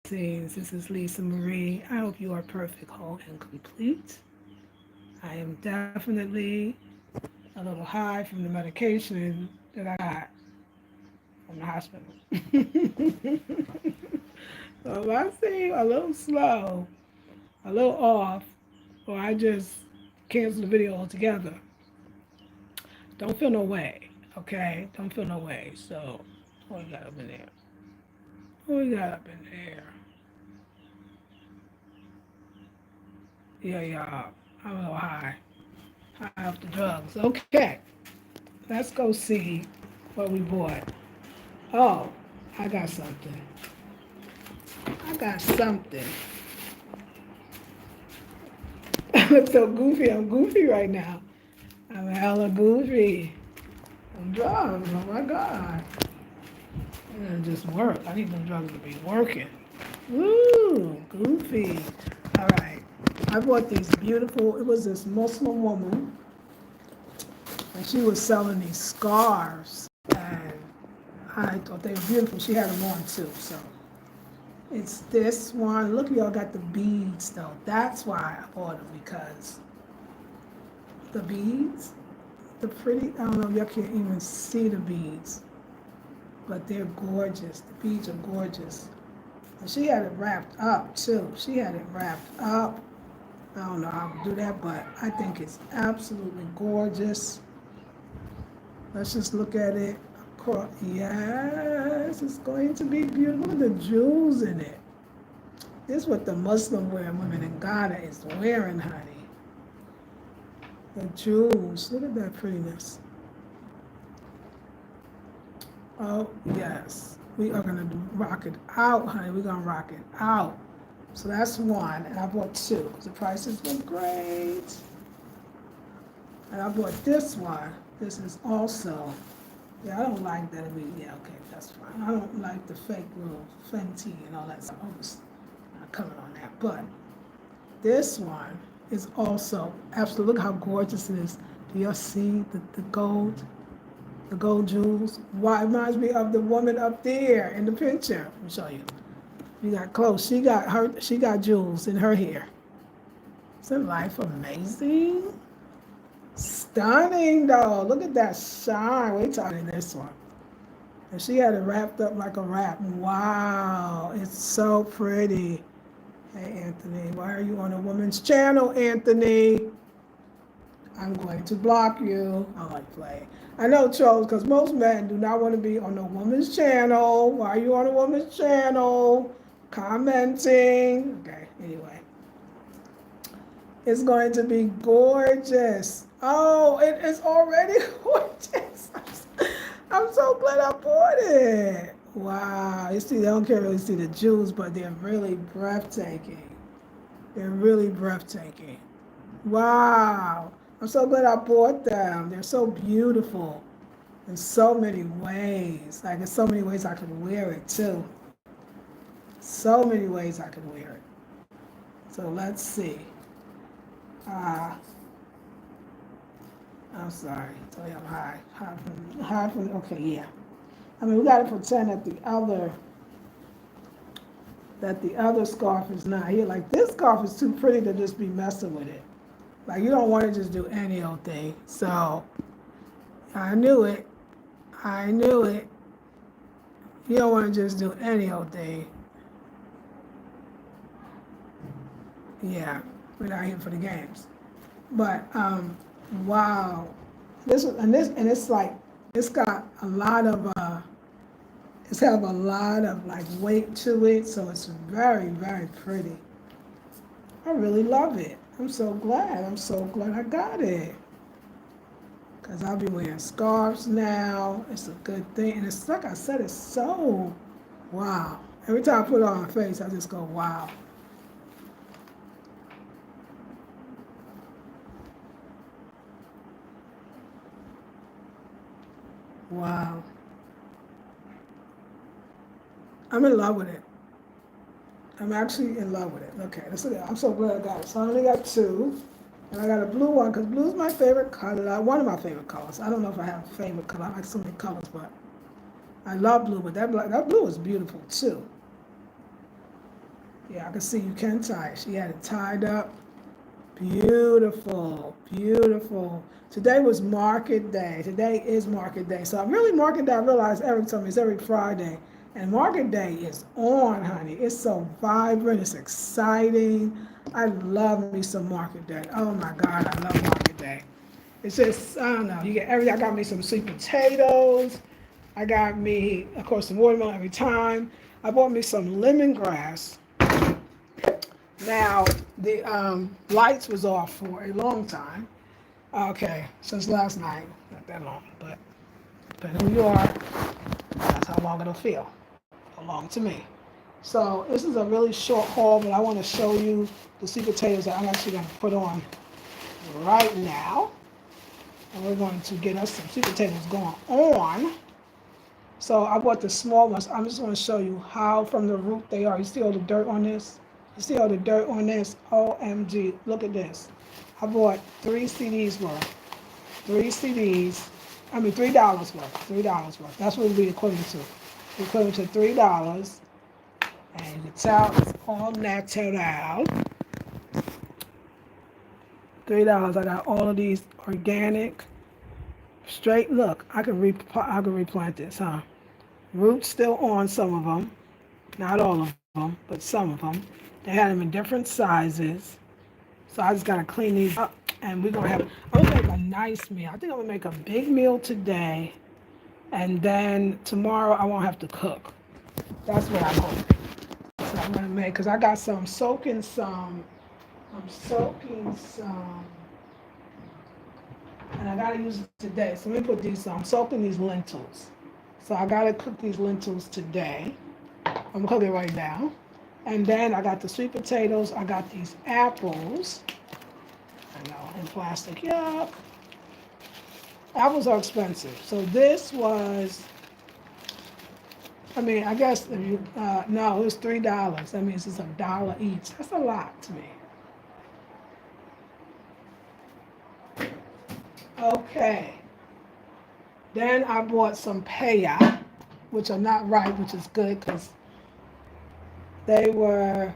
Blessings. This is Lisa Marie. I hope you are perfect, whole, and complete. I am definitely a little high from the medication that I got from the hospital. So if I seem a little slow, a little off, or I just cancel the video altogether, don't feel no way, okay? Don't feel no way. So, what we got up in there? What we got up in there? Yeah, yeah. I'm a little high. High off the drugs. Okay. Let's go see what we bought. Oh, I got something. I got something. I look so goofy. I'm goofy right now. I'm hella goofy. I'm drugs. Oh my God. And just work. I need them drugs to be working. Woo, goofy. All right. I bought these beautiful, it was this Muslim woman, and she was selling these scarves. And I thought they were beautiful. She had them on too, so. It's this one. Look, y'all got the beads though. That's why I bought them, because the beads, the pretty, I don't know if y'all can even see the beads, but they're gorgeous. The beads are gorgeous. And she had it wrapped up too. She had it wrapped up. I don't know how to do that, but I think it's absolutely gorgeous. Let's just look at it. Yes, it's going to be beautiful. Look at the jewels in it. This is what the Muslim wearing women in Ghana is wearing, honey. The jewels. Look at that prettiness. Oh, yes. We are going to rock it out, honey. We're going to rock it out. So that's one. And I bought two because the prices were great. And I bought this one. This is also, yeah, I don't like that. Yeah, okay, that's fine. I don't like the fake little Fenty and all that stuff. I was not coming on that. But this one is also absolutely, look how gorgeous it is. Do y'all see the gold? The gold jewels? Why, it reminds me of the woman up there in the picture. Let me show you. You got close. She got jewels in her hair. Isn't life amazing? Stunning though. Look at that shine. Wait till I do this one. And she had it wrapped up like a wrap. Wow. It's so pretty. Hey Anthony, why are you on a woman's channel, Anthony? I'm going to block you. I like playing. I know, trolls, because most men do not want to be on a woman's channel. Why are you on a woman's channel? Commenting. Okay, anyway. It's going to be gorgeous. Oh, it is already gorgeous. I'm so glad I bought it. Wow. You see, I can't really see the jewels, but they're really breathtaking. They're really breathtaking. Wow. I'm so glad I bought them. They're so beautiful in so many ways. Like, there's so many ways I could wear it, too. So many ways I could wear it. So let's see. I'm sorry. Tell you I'm high. High from, okay, yeah. I mean, we got to pretend that the other scarf is not here. Like, this scarf is too pretty to just be messing with it. Like, you don't want to just do any old thing. So, I knew it. I knew it. You don't want to just do any old thing. Yeah, we're not here for the games. But, wow. It's like, it's got a lot of, it's have a lot of like weight to it. So it's very, very pretty. I really love it. I'm so glad. I'm so glad I got it. Because I'll be wearing scarves now. It's a good thing. And it's like I said, it's so, wow. Every time I put it on my face, I just go, wow. Wow. I'm in love with it. I'm actually in love with it. Okay, let's look at it. I'm so glad I got it. So I only got two. And I got a blue one because blue's my favorite color. One of my favorite colors. I don't know if I have a favorite color. I like so many colors, but I love blue. But that blue is beautiful too. Yeah, I can see you can tie it. She had it tied up. Beautiful, beautiful. Today was market day. Today is market day. So really market day, I realize every time it's every Friday. And market day is on, honey. It's so vibrant, it's exciting. I love me some market day. Oh my God, I love market day. It's just, I don't know, you get everything. I got me some sweet potatoes. I got me, of course, some watermelon every time. I bought me some lemongrass. Now, the lights was off for a long time. Okay, since last night. Not that long, but depending on who you are, that's how long it'll feel. Long to me. So this is a really short haul, but I want to show you the sweet potatoes that I'm actually going to put on right now. And we're going to get us some sweet potatoes going on. So I bought the small ones. I'm just going to show you how from the root they are. You see all the dirt on this? You see all the dirt on this? OMG, look at this. I bought 3 CDs worth. 3 CDs. I mean $3 worth. $3 worth. That's what it would be equivalent to. Equivalent to $3. And you can tell it's all natural. $3. I got all of these organic. Straight. Look, I can replant this, huh? Roots still on some of them. Not all of them, but some of them. They had them in different sizes. So I just gotta clean these up, and we're gonna have. I'm gonna make a nice meal. I think I'm gonna make a big meal today, and then tomorrow I won't have to cook. That's what I'm hoping. So I'm gonna make, cause I got some soaking some. I'm soaking some, and I gotta use it today. So let me put these. I'm soaking these lentils. So I gotta cook these lentils today. I'm gonna cook it right now. And then I got the sweet potatoes. I got these apples. I know, in plastic. Yup. Apples are expensive. So this was, I mean, I guess if you, no, it was $3. That means it's $1 each. That's a lot to me. Okay. Then I bought some paya, which are not ripe, which is good because they were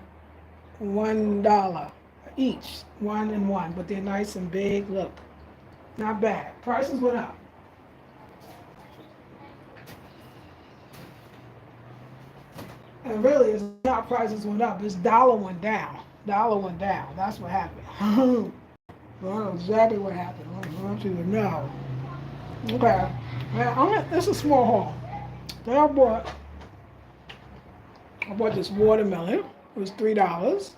$1 each, 1 and 1, but they're nice and big. Look, not bad. Prices went up. And really, it's not prices went up. It's dollar went down. Dollar went down. That's what happened. I don't know exactly what happened. I want you to know. Okay. Well, this is a small haul. Then I bought this watermelon. It was $3.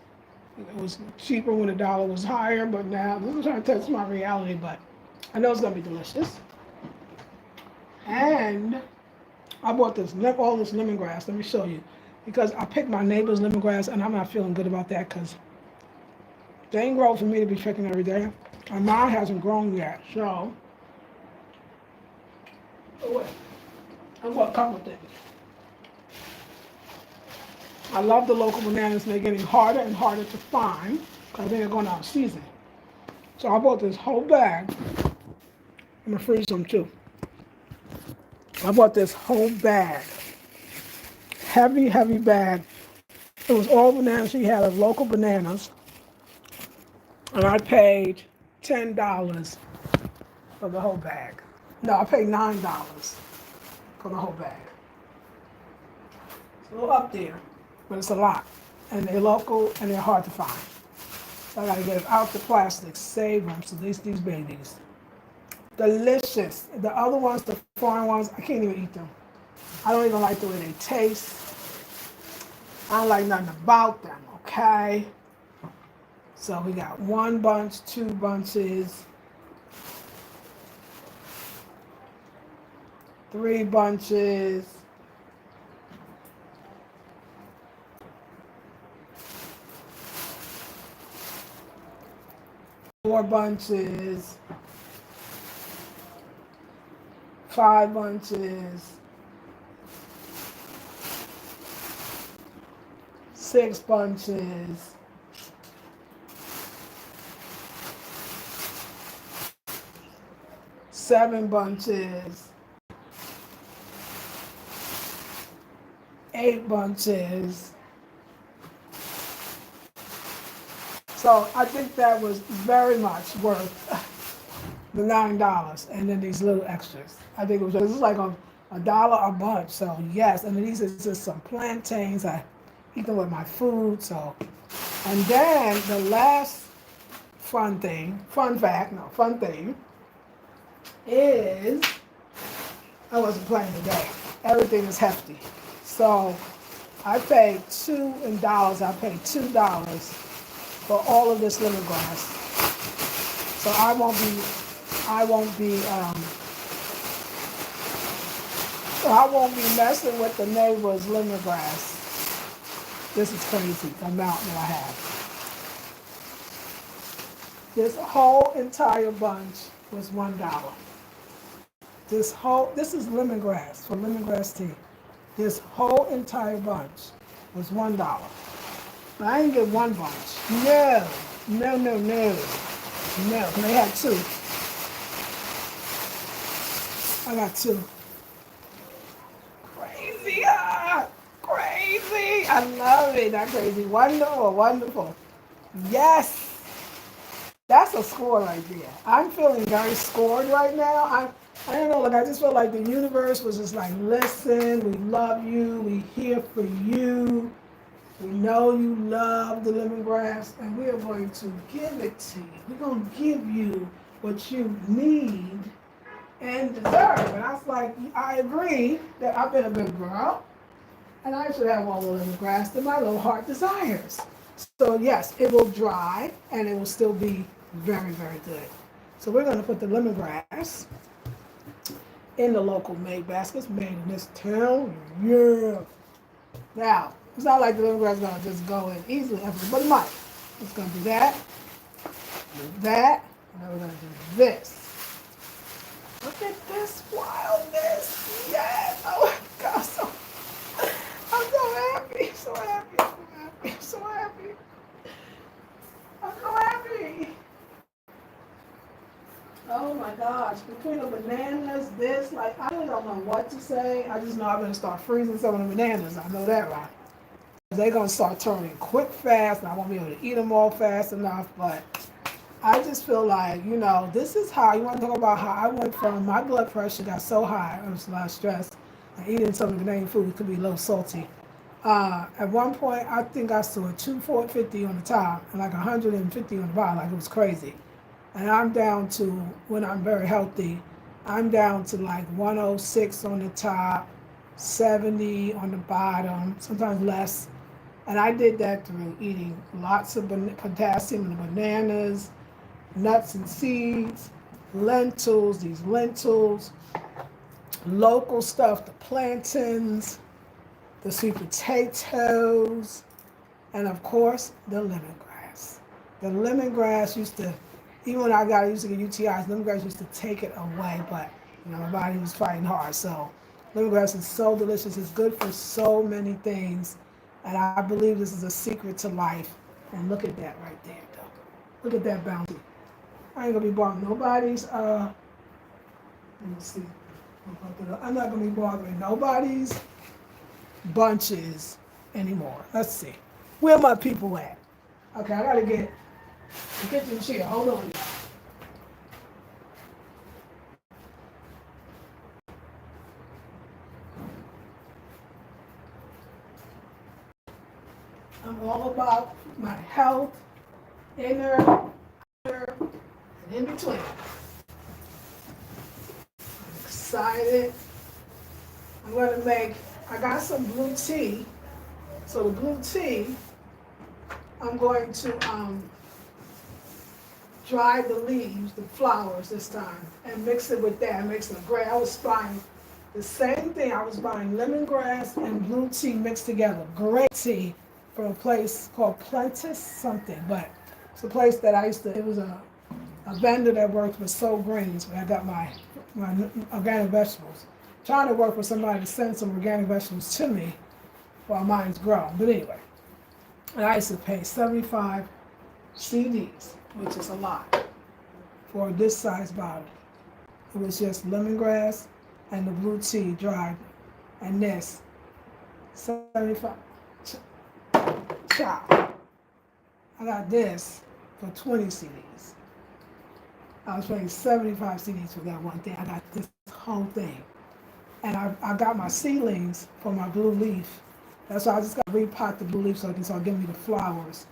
It was cheaper when the dollar was higher, but now this is trying to test my reality, but I know it's gonna be delicious. And I bought all this lemongrass. Let me show you. Because I picked my neighbor's lemongrass and I'm not feeling good about that because they ain't grow for me to be picking every day. And mine hasn't grown yet, so I bought a couple of things. I love the local bananas. They're getting harder and harder to find because they're going out of season. So I bought this whole bag. I'm gonna freeze them too. I bought this whole bag. Heavy, heavy bag. It was all bananas she had of local bananas. And I paid $10 for the whole bag. No, I paid $9 for the whole bag. It's a little up there, but it's a lot. And they're local and they're hard to find. So I gotta get it out the plastic, save them. So these babies. Delicious. The other ones, the foreign ones, I can't even eat them. I don't even like the way they taste. I don't like nothing about them, okay? So we got 1 bunch, 2 bunches, 3 bunches, 4 bunches, 5 bunches, 6 bunches, 7 bunches, 8 bunches, So I think that was very much worth the $9 and then these little extras. I think it was just like a dollar a bunch. So yes, and then these are just some plantains. I eat them with my food. So, and then the last fun thing is I wasn't playing today. Everything is hefty. So I paid I paid $2 for all of this lemongrass. So I won't be messing with the neighbor's lemongrass. This is crazy, the amount that I have. This whole entire bunch was $1. This is lemongrass, for lemongrass tea. This whole entire bunch was $1. But I didn't get one bunch. No. They had two. I got two. Crazy, crazy. I love it, not crazy. Wonderful. Yes. That's a score right there. I'm feeling very scored right now. I don't know, like I just feel like the universe was just like, listen, we love you, we here for you. We know you love the lemongrass, and we are going to give it to you. We're going to give you what you need and deserve. And I was like, I agree that I've been a good girl, and I should have all the lemongrass that my little heart desires. So yes, it will dry, and it will still be very, very good. So we're going to put the lemongrass in the local made baskets made in this town. Yeah. Now, it's not like the lemongrass is going to just go in easily, but it might. It's going to do that, and then we're going to do this. Look at this wildness. Yes. Oh my God. I'm so happy. So happy. Oh my gosh. Between the bananas, I really don't know what to say. I just know I'm going to start freezing some of the bananas. I know that, right? They're going to start turning quick fast, and I won't be able to eat them all fast enough, but I just feel like, this is how, you want to talk about how I went from, my blood pressure got so high, I was a lot of stress, and eating some of the Canadian food could be a little salty. At one point, I think I saw 250 on the top and like 150 on the bottom, like it was crazy. And I'm down to, when I'm very healthy, I'm down to like 106 on the top, 70 on the bottom, sometimes less. And I did that through eating lots of potassium in the bananas, nuts and seeds, lentils, local stuff, the plantains, the sweet potatoes, and of course, the lemongrass. The lemongrass used to, even when I used to get UTIs, lemongrass used to take it away, but my body was fighting hard. So lemongrass is so delicious. It's good for so many things. And I believe this is a secret to life. And look at that right there, though. Look at that bounty. I ain't gonna be bothering nobody's, let me see. I'm not gonna be bothering nobody's bunches anymore. Let's see. Where my people at? Okay, I gotta get the kitchen chair. Hold on. I'm all about my health, inner, outer, and in between. I'm excited. I got some blue tea. So the blue tea, I'm going to dry the leaves, the flowers this time, and mix it with that. Mix it great. I was buying the same thing. I was buying lemongrass and blue tea mixed together. Great tea from a place called Plentis something, but it's a place that it was a vendor that worked with Soul Greens where I got my organic vegetables. Trying to work with somebody to send some organic vegetables to me while mine's growing. But anyway, and I used to pay 75 CDs, which is a lot, for this size bottle. It was just lemongrass and the blue tea dried, and this 75. Chop. I got this for 20 CDs. I was paying 75 CDs for that one thing. I got this whole thing. And I got my seedlings for my blue leaf. That's why I just got to repot the blue leaf so it can start giving me the flowers.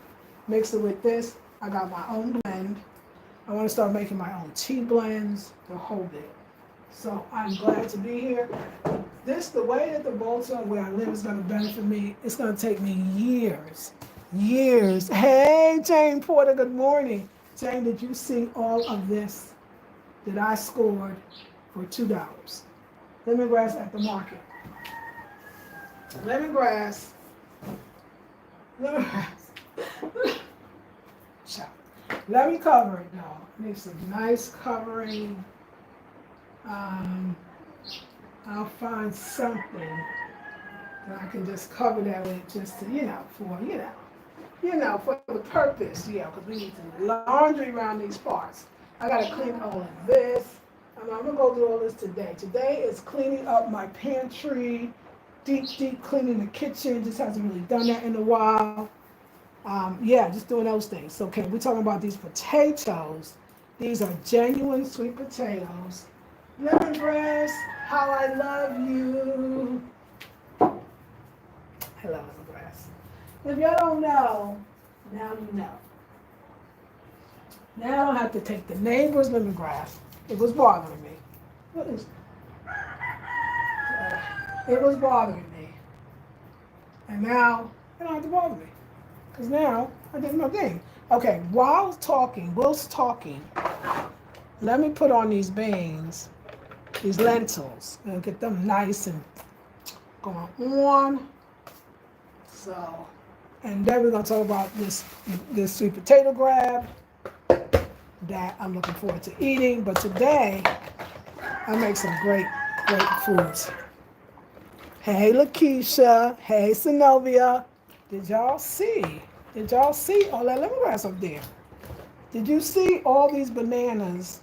Mix it with this. I got my own blend. I want to start making my own tea blends, the whole bit. So I'm glad to be here. The way that the Baltimore where I live is going to benefit me, it's going to take me years. Hey, Jane Porter, good morning. Jane, did you see all of this that I scored for $2? Lemongrass at the market. Lemongrass. Let me cover it, though. I need some nice covering. I'll find something that I can just cover that with, just to, for the purpose, because we need to do laundry around these parts. I gotta clean all of this. I'm gonna go through all this today. Today is cleaning up my pantry, deep cleaning the kitchen. Just hasn't really done that in a while. Just doing those things. So, okay, we're talking about these potatoes. These are genuine sweet potatoes. Lemongrass, how I love you. I love lemongrass. If y'all don't know, now you know. Now I don't have to take the neighbor's lemongrass. It was bothering me. What is it? Was bothering me. And now it don't have to bother me. Because now I did my thing. Okay, whilst talking, let me put on these beans, these lentils, and get them nice and going on. So, and then we're going to talk about this sweet potato grab that I'm looking forward to eating. But today, I make some great foods. Hey, Lakeisha. Hey, Synovia. Did y'all see all that lemongrass up there? Did you see all these bananas?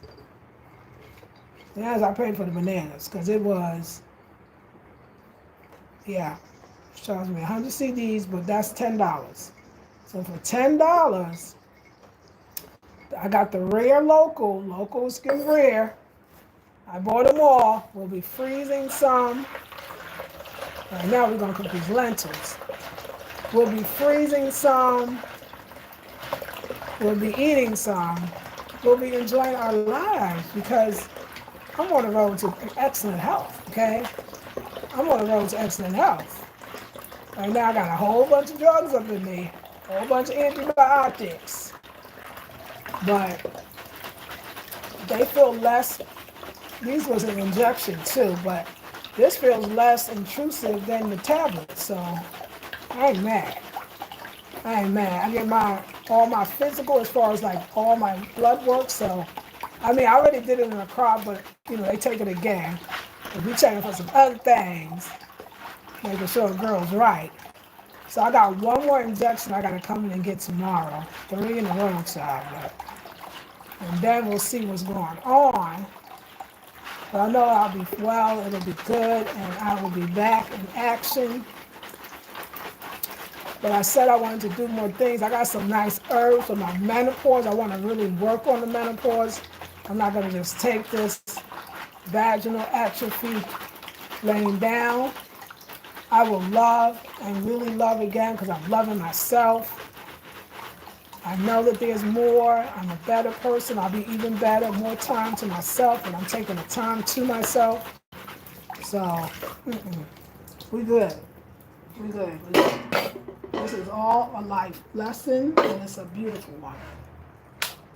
As I paid for the bananas, because it was, charged me 100 CDs, but that's $10. So for $10, I got the rare local skin rare. I bought them all. We'll be freezing some. Right now we're gonna cook these lentils. We'll be freezing some. We'll be eating some. We'll be enjoying our lives because I'm on the road to excellent health, okay? I'm on the road to excellent health. Right now I got a whole bunch of drugs up in me, a whole bunch of antibiotics. But they feel less, these was an injection too, but this feels less intrusive than the tablet, so I ain't mad. I get all my physical as far as like all my blood work, so I already did it in a crop, but they take it again. If we checking for some other things, making sure the girl's right. So I got one more injection I gotta come in and get tomorrow. 3 in a row, child. And then we'll see what's going on. But I know I'll be well, it'll be good, and I will be back in action. But I said I wanted to do more things. I got some nice herbs for my menopause. I want to really work on the menopause. I'm not going to just take this vaginal atrophy laying down. I will love and really love again because I'm loving myself. I know that there's more. I'm a better person. I'll be even better, more time to myself, and I'm taking the time to myself. So, we good. This is all a life lesson, and it's a beautiful one.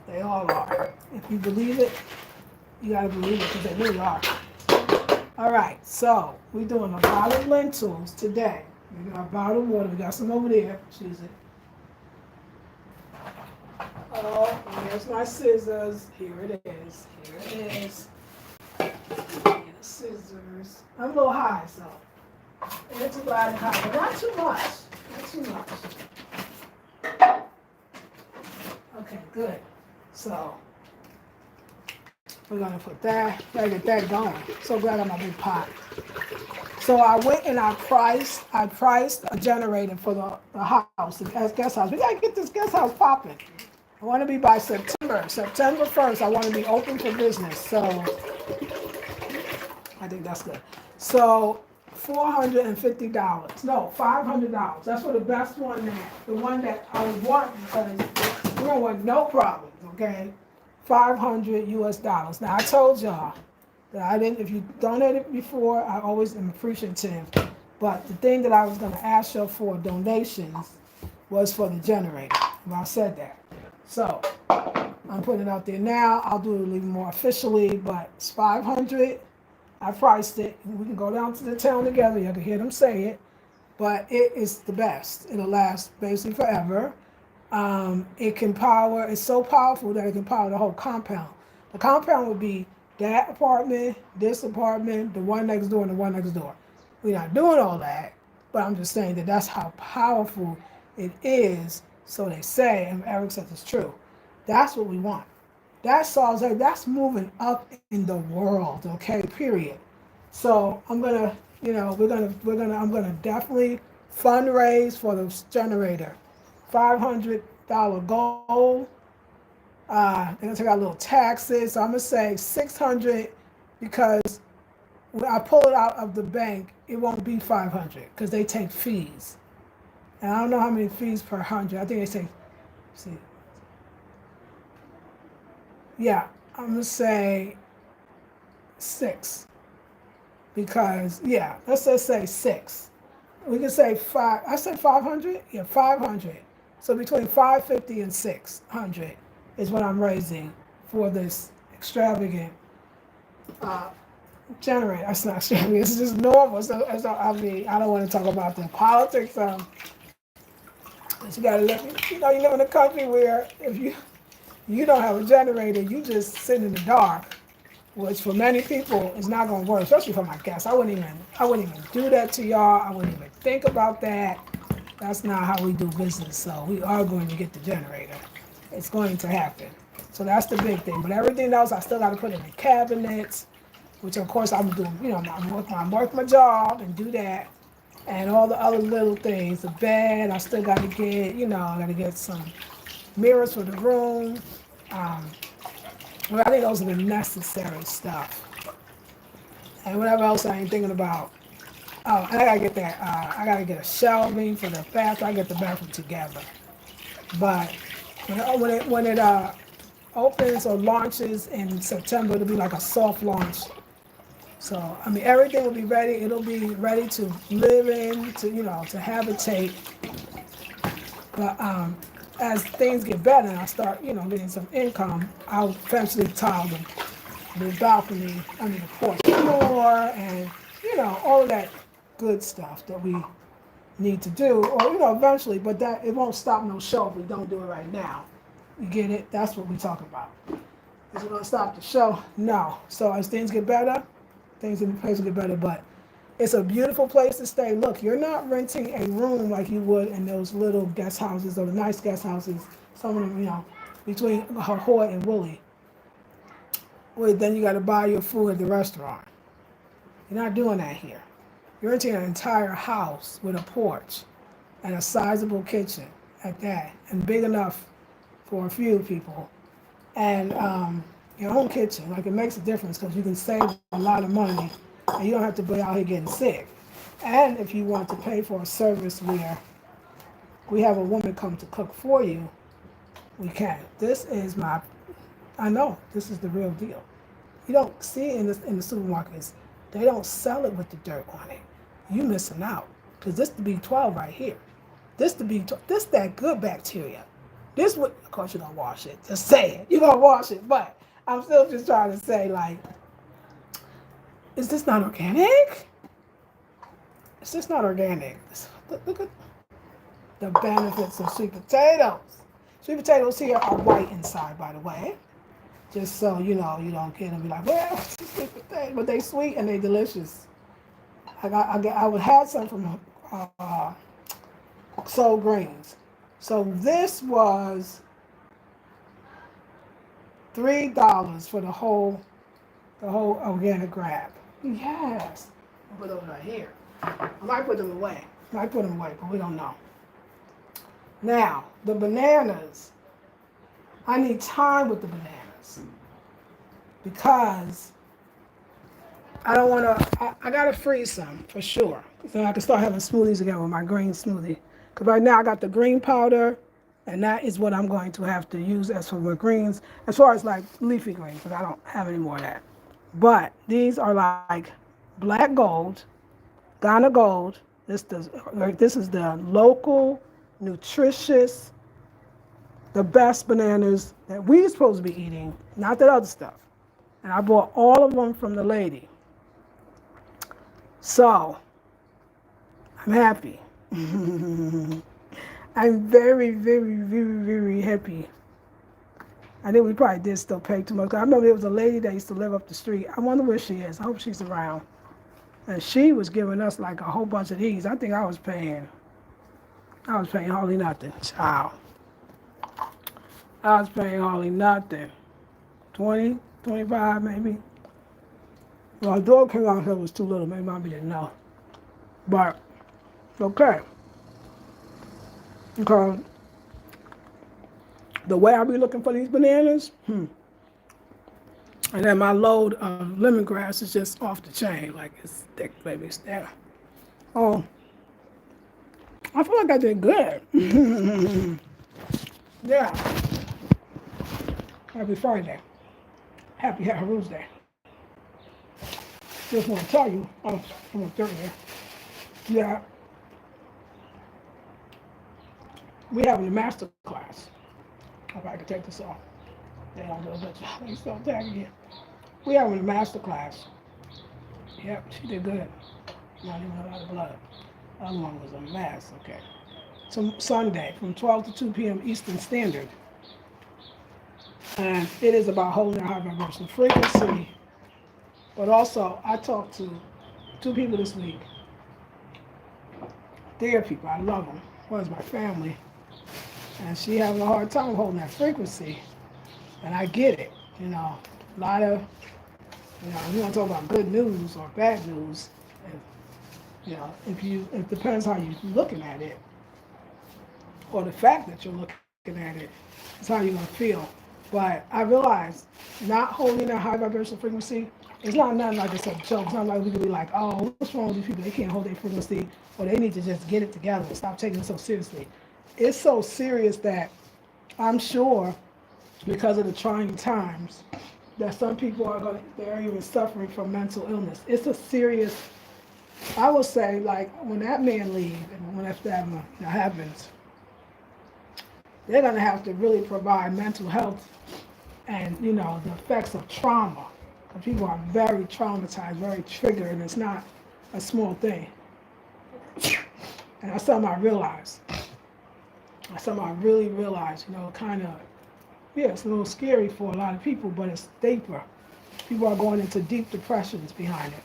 They all are. If you believe it, you gotta believe it because they really are. All right, so we're doing a lot of lentils today. We got a bottle of water. We got some over there. Choose it. Oh, here's my scissors. Here it is. And the scissors. I'm a little high, so it's a lot high, but not too much. Okay, good. So we're gonna put that, gotta get that going. So glad I'm a big pot. So I went and I priced a generator for the house, the guest house. We gotta get this guest house popping. I want to be by September. September 1st, I want to be open for business. So I think that's good. So $450. No, $500. That's for the best one the one that I would want because we don't want no problems, okay? 500 US dollars. Now I told y'all that I didn't, if you donated before, I always am appreciative. But the thing that I was gonna ask you for donations was for the generator. Well, I said that. So I'm putting it out there now. I'll do it a little more officially, but it's 500. I priced it. We can go down to the town together. You can hear them say it, but it is the best. It'll last basically forever. It can power. It's so powerful that it can power the whole compound. The compound would be that apartment, this apartment, the one next door, and the one next door. We're not doing all that, but I'm just saying that that's how powerful it is. So they say, and Eric says it's true. That's what we want. That solves it. That's moving up in the world, okay, period. So I'm gonna, I'm gonna definitely fundraise for the generator. $500 goal. They're gonna take out little taxes. So I'm gonna say 600 because when I pull it out of the bank, it won't be 500 because they take fees. And I don't know how many fees per 100. I think they say, see. Yeah, I'm gonna say 6 because let's just say 6. We can say 5. I said 500. Yeah, 500. So between 550 and 600 is what I'm raising for this extravagant generator. That's not extravagant. It's just normal. So I mean, I don't want to talk about the politics. But you gotta live. You live in a country where if you don't have a generator, you just sit in the dark, which for many people is not going to work, especially for my guests. I wouldn't even do that to y'all. I wouldn't even think about that. That's not how we do business. So we are going to get the generator. It's going to happen. So that's the big thing. But everything else, I still got to put in the cabinets, which of course I'm doing. I work my job and do that, and all the other little things. The bed, I still got to get. I got to get some mirrors for the room. Well, I think those are the necessary stuff. And whatever else I ain't thinking about. Oh, and I gotta get that. I gotta get a shelving for the bathroom. I get the bathroom together. But when it opens or launches in September, it'll be like a soft launch. So I mean, everything will be ready. It'll be ready to live in, to habitate. But as things get better and I start, getting some income, I'll eventually tile the balcony, the porch floor, and all of that good stuff that we need to do, or eventually. But that it won't stop no show if we don't do it right now. You get it? That's what we talk about. Is it gonna stop the show? No. So as things get better, things in the place will get better. But it's a beautiful place to stay. Look, you're not renting a room like you would in those little guest houses or the nice guest houses. Some of them, between Ahoy and Woolley. Well, then you got to buy your food at the restaurant. You're not doing that here. You're renting an entire house with a porch and a sizable kitchen at that, and big enough for a few people. And your own kitchen, like it makes a difference because you can save a lot of money and you don't have to be out here getting sick. And if you want to pay for a service where we have a woman come to cook for you, we can. I know, this is the real deal. You don't see it in the supermarkets. They don't sell it with the dirt on it. You missing out. Because this the B12 right here. This that good bacteria. This would, of course you're going to wash it. Just say it. You're going to wash it. But I'm still just trying to say, like, is this not organic? Is this not organic? Look at the benefits of sweet potatoes. Sweet potatoes here are white inside, by the way. Just so you don't get them and be like, well, it's sweet potato. But they sweet and they delicious. I would have some from Soul Greens. So this was $3 for the whole organic grab. Yes. I'll put those right here. I might put them away. But we don't know. Now, the bananas. I need time with the bananas because I don't want to, I got to freeze some for sure. So I can start having smoothies again with my green smoothie. Because right now I got the green powder, and that is what I'm going to have to use as for my greens, as far as like leafy greens, because I don't have any more of that. But these are like black gold, Ghana gold. This is the local, nutritious, the best bananas that we're supposed to be eating, not that other stuff. And I bought all of them from the lady. So I'm happy. I'm very, very, very, very happy. I think we probably did still pay too much. I remember there was a lady that used to live up the street. I wonder where she is. I hope she's around. And she was giving us like a whole bunch of these. I think I was paying hardly nothing. Child. I was paying hardly nothing. 20, 25 maybe. Well, the dog came out here was too little. Maybe mommy didn't know. But, okay. Because the way I be looking for these bananas, and then my load of lemongrass is just off the chain. Like, it's thick, baby. It's there. Oh, I feel like I did good. Yeah. Happy Friday. Happy Haru's Day. Just want to tell you, I'm a third here. Yeah. We having a master class. If I could take this off. They don't do it. They still tagging you. We having a master class. Yep, she did good. Not even a lot of blood. The other one was a mess. Okay. So Sunday from 12 to 2 p.m. Eastern Standard. And it is about holding a high vibrational frequency. But also, I talked to 2 people this week. They're people. I love them. One is my family. And she having a hard time holding that frequency. And I get it. You know, a lot of, you want to talk about good news or bad news. And, it depends how you're looking at it. Or the fact that you're looking at it. It's how you're going to feel. But I realized not holding a high vibrational frequency, it's not nothing like it's a joke. It's not like we could be like, oh, what's wrong with these people? They can't hold their frequency, or they need to just get it together and stop taking it so seriously. It's so serious that I'm sure, because of the trying times, that some people they're even suffering from mental illness. It's a serious, I would say, like when that man leaves and when that happens, they're going to have to really provide mental health and, the effects of trauma. Because people are very traumatized, very triggered, and it's not a small thing. And that's something I realized. That's something I really realized, kind of, it's a little scary for a lot of people, but it's deeper. People are going into deep depressions behind it.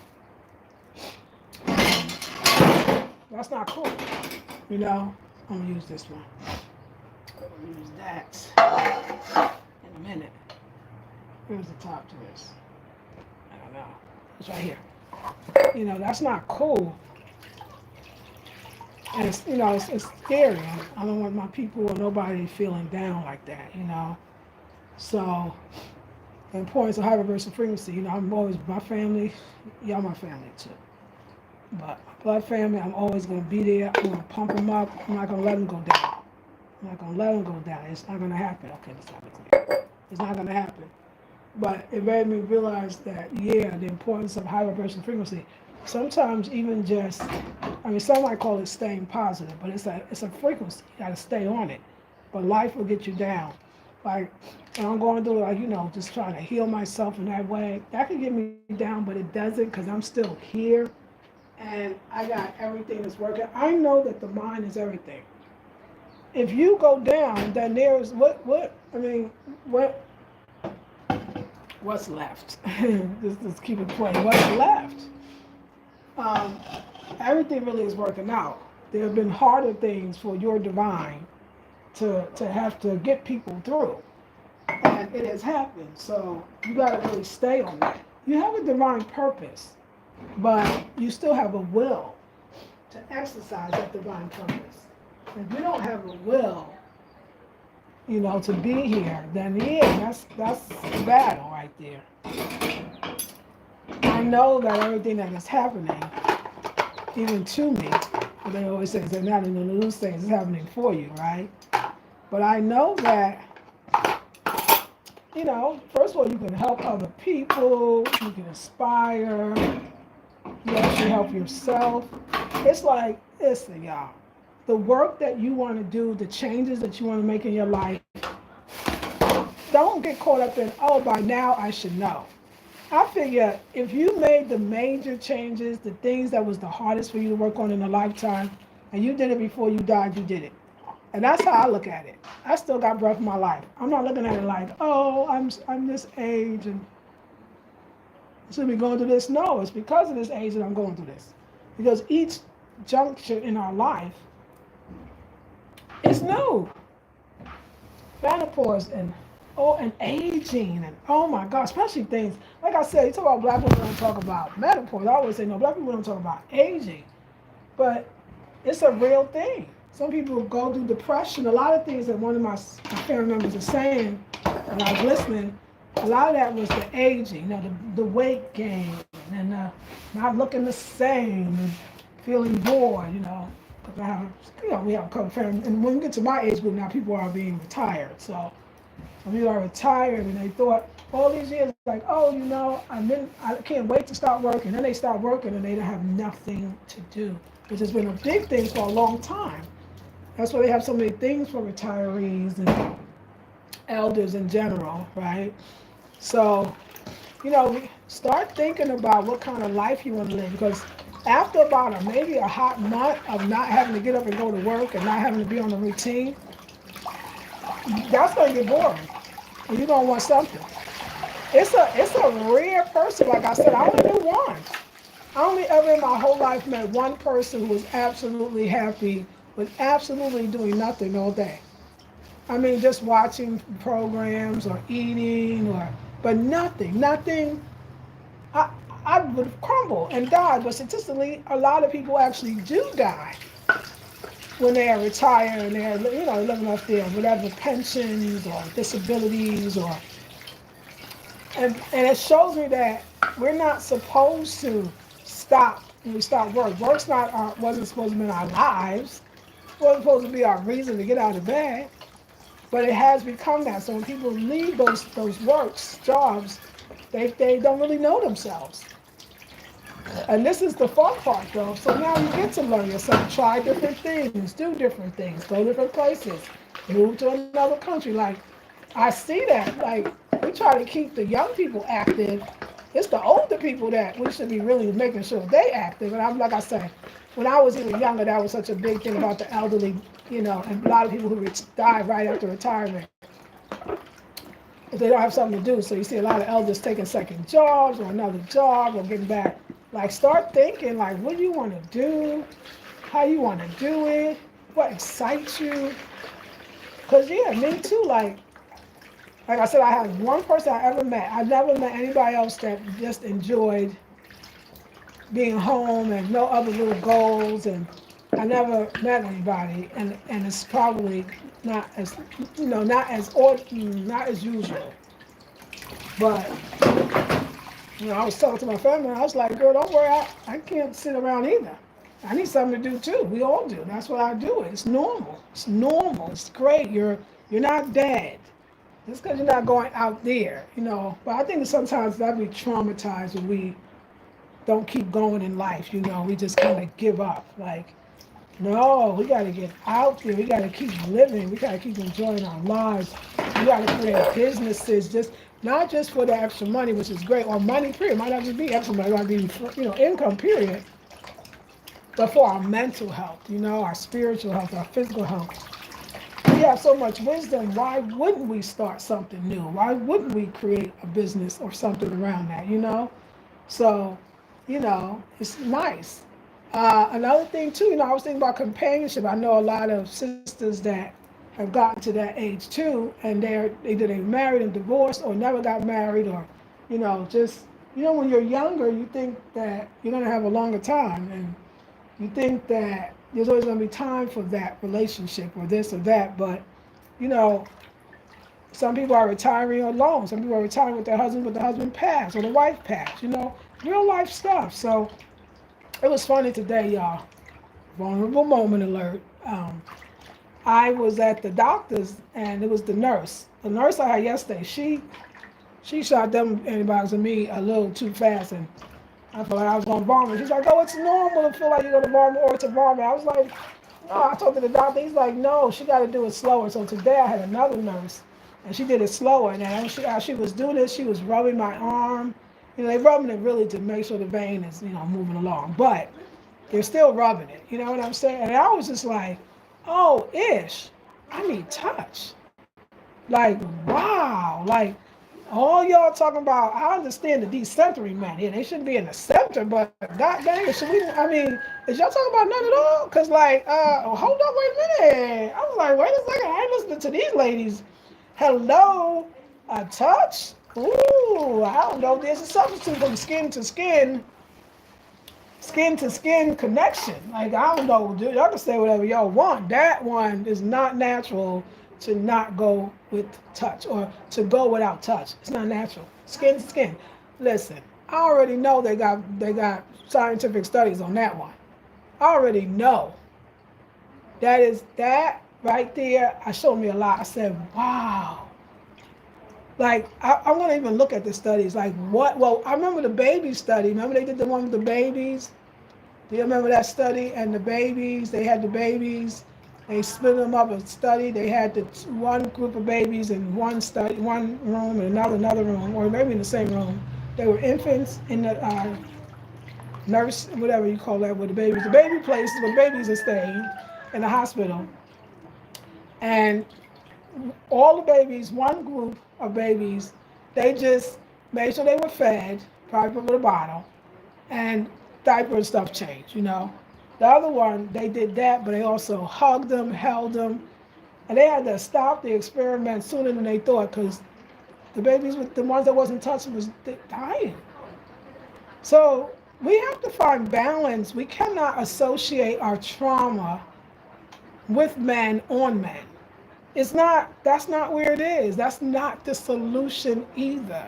That's not cool. I'm going to use this one. I'm going to use that in a minute. Here's the top to this. I don't know. It's right here. That's not cool. And it's, it's scary. I don't want my people or nobody feeling down like that, So, the importance of high vibrational frequency, I'm always, my family, y'all my family too. But my blood family, I'm always going to be there. I'm going to pump them up. I'm not going to let them go down. I'm not going to let them go down. It's not going to happen. Okay, let's have it clear. It's not going to happen. But it made me realize that, the importance of high vibration frequency. Sometimes even just, some might call it staying positive, but it's a frequency. You got to stay on it. But life will get you down. Like, and I'm going through, just trying to heal myself in that way. That can get me down, but it doesn't because I'm still here. And I got everything that's working. I know that the mind is everything. If you go down, then there's what's left? Just keep it plain. What's left? Everything really is working out. There have been harder things for your divine to have to get people through. And it has happened. So you got to really stay on that. You have a divine purpose, but you still have a will to exercise that divine purpose. If you don't have a will, to be here, then yeah, that's the battle right there. I know that everything that is happening, even to me, but they always say they're not in the news things, it's happening for you, right? But I know that, first of all, you can help other people, you can inspire, you actually help yourself. It's like, listen, y'all, the work that you want to do, the changes that you want to make in your life, don't get caught up in, oh, by now I should know. I figure if you made the major changes, the things that was the hardest for you to work on in a lifetime, and you did it before you died, you did it. And that's how I look at it. I still got breath in my life. I'm not looking at it like, oh, I'm this age and I should be going through this. No, it's because of this age that I'm going through this. Because each juncture in our life is new. Menopause and aging and oh my God, especially things like I said, you talk about black people don't talk about menopause. I always say no, black people don't talk about aging, but it's a real thing. Some people go through depression. A lot of things that one of my family members was saying when I was listening, a lot of that was the aging, the weight gain and not looking the same and feeling bored, Because we have a couple of family, and when we get to my age group now, people are being retired. So some people are retired and they thought all these years like, oh, I can't wait to start working. Then they start working and they don't have nothing to do, which has been a big thing for a long time. That's why they have so many things for retirees and elders in general, right? So, start thinking about what kind of life you want to live, because after about maybe a hot month of not having to get up and go to work and not having to be on a routine, that's going to get boring. And you're going to want something. It's a rare person, like I said, I only knew one. I only ever in my whole life met one person who was absolutely happy with absolutely doing nothing all day. I mean, just watching programs or eating but nothing. I, I would crumble and die, but statistically, a lot of people actually do die when they are retired and they're, living off their whatever pensions or disabilities and it shows me that we're not supposed to stop when we start work. Work's wasn't supposed to be in our lives. It wasn't supposed to be our reason to get out of bed. But it has become that. So when people leave those works, jobs, they don't really know themselves. And this is the fun part though. So now you get to learn yourself, try different things, do different things, go different places, move to another country. Like, I see that. Like, we try to keep the young people active. It's the older people that we should be really making sure they active. And I'm like I said, when I was even younger, that was such a big thing about the elderly, and a lot of people who die right after retirement. If they don't have something to do. So you see a lot of elders taking second jobs or another job or getting back. Like, start thinking, like, what do you want to do? How you want to do it? What excites you? Because, yeah, me too. Like I said, I had one person I ever met. I never met anybody else that just enjoyed being home and no other little goals. And I never met anybody. And it's probably not as, not as usual. But I was talking to my family, and I was like, girl, don't worry, I can't sit around either. I need something to do too. We all do. That's what I do. It's normal. It's normal. It's great. You're not dead. Just because you're not going out there, But I think sometimes that we traumatized when we don't keep going in life, We just kind of give up. Like, no, we got to get out there. We got to keep living. We got to keep enjoying our lives. We got to create businesses, not just for the extra money, which is great, or money period. Might not just be extra money, it might be income period, but for our mental health, our spiritual health, our physical health. We have so much wisdom. Why wouldn't we start something new? Why wouldn't we create a business or something around that? So, it's nice. Another thing too, I was thinking about companionship. I know a lot of sisters that have gotten to that age too, and they're either they married and divorced or never got married, or when you're younger, you think that you're gonna have a longer time, and you think that there's always gonna be time for that relationship or this or that, but Some people are retiring alone. Some people are retiring with their husband, but the husband passed or the wife passed, real life stuff. So it was funny today, y'all. Vulnerable moment alert. I was at the doctor's and it was the nurse. The nurse I had yesterday, she shot them antibiotics in me a little too fast, and I felt like I was going to vomit. She's like, oh, it's normal to feel like you're going to vomit or to vomit. I was like, no, I talked to the doctor. He's like, no, she got to do it slower. So today I had another nurse, and she did it slower. And as she was doing this, she was rubbing my arm. They're rubbing it really to make sure the vein is, moving along. But they're still rubbing it. You know what I'm saying? And I was just like, oh, ish, I need touch. Like, wow. Like, all y'all talking about, I understand the decentering man here. They shouldn't be in the center, but god dang it, should we, is y'all talking about none at all? Because, like, hold up, wait a minute. I was like, wait a second, I ain't listening to these ladies. Hello, a touch? Ooh, I don't know if there's a substitute from skin to skin connection. Like, I don't know, dude, y'all can say whatever y'all want. That one is not natural to not go with touch or to go without touch. It's not natural. Skin to skin. Listen, I already know they got scientific studies on that one. I already know. That right there, I showed me a lot. I said, wow. Like, I'm going to even look at the studies. Like, what? Well, I remember the baby study. Remember they did the one with the babies? Do you remember that study? And the babies, they had the babies. They split them up and study. They had one group of babies in one room, and another room, or maybe in the same room. They were infants in the nurse, whatever you call that, with the babies. The baby place where the babies are staying in the hospital. And all the babies, one group of babies, they just made sure they were fed, probably with a bottle, and diaper and stuff changed, The other one, they did that, but they also hugged them, held them, and they had to stop the experiment sooner than they thought because the babies, the ones that wasn't touched, was dying. So we have to find balance. We cannot associate our trauma with men on men. That's not where it is. That's not the solution either.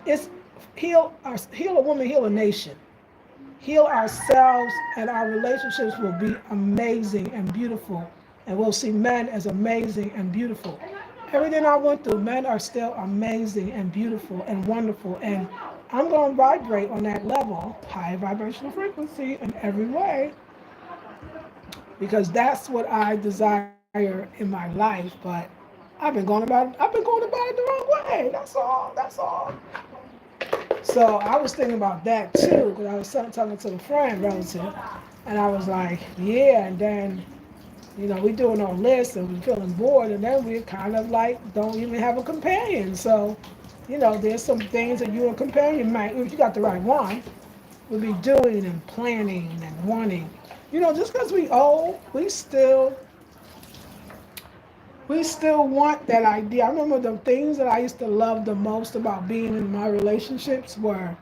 It's heal a woman, heal a nation. Heal ourselves, and our relationships will be amazing and beautiful, and we'll see men as amazing and beautiful. Everything I went through, men are still amazing and beautiful and wonderful, and I'm going to vibrate on that level, high vibrational frequency in every way, because that's what I desire in my life. But I've been going about it the wrong way. That's all. So I was thinking about that too, because I was talking to a friend relative, and I was like, yeah, and then, we doing our list and we're feeling bored, and then we kind of like don't even have a companion. So, there's some things that you and a companion might, if you got the right one, would be doing and planning and wanting. Just because we old, we still want that idea. I remember the things that I used to love the most about being in my relationships were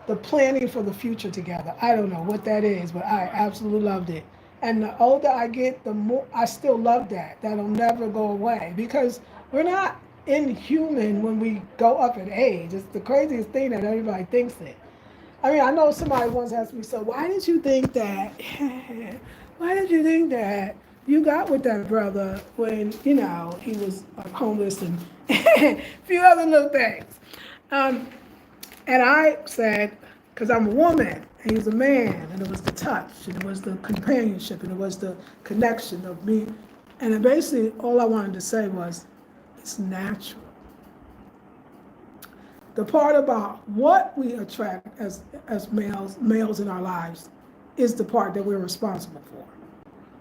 the planning for the future together. I don't know what that is, but I absolutely loved it. And the older I get, the more I still love that. That'll never go away because we're not inhuman when we go up in age. It's the craziest thing that everybody thinks it. I know somebody once asked me, so why did you think that? Why did you think that you got with that brother when, he was homeless and a few other little things? And I said, because I'm a woman and he's a man, and it was the touch, and it was the companionship, and it was the connection of me. And then basically all I wanted to say was, it's natural. The part about what we attract as males in our lives is the part that we're responsible for.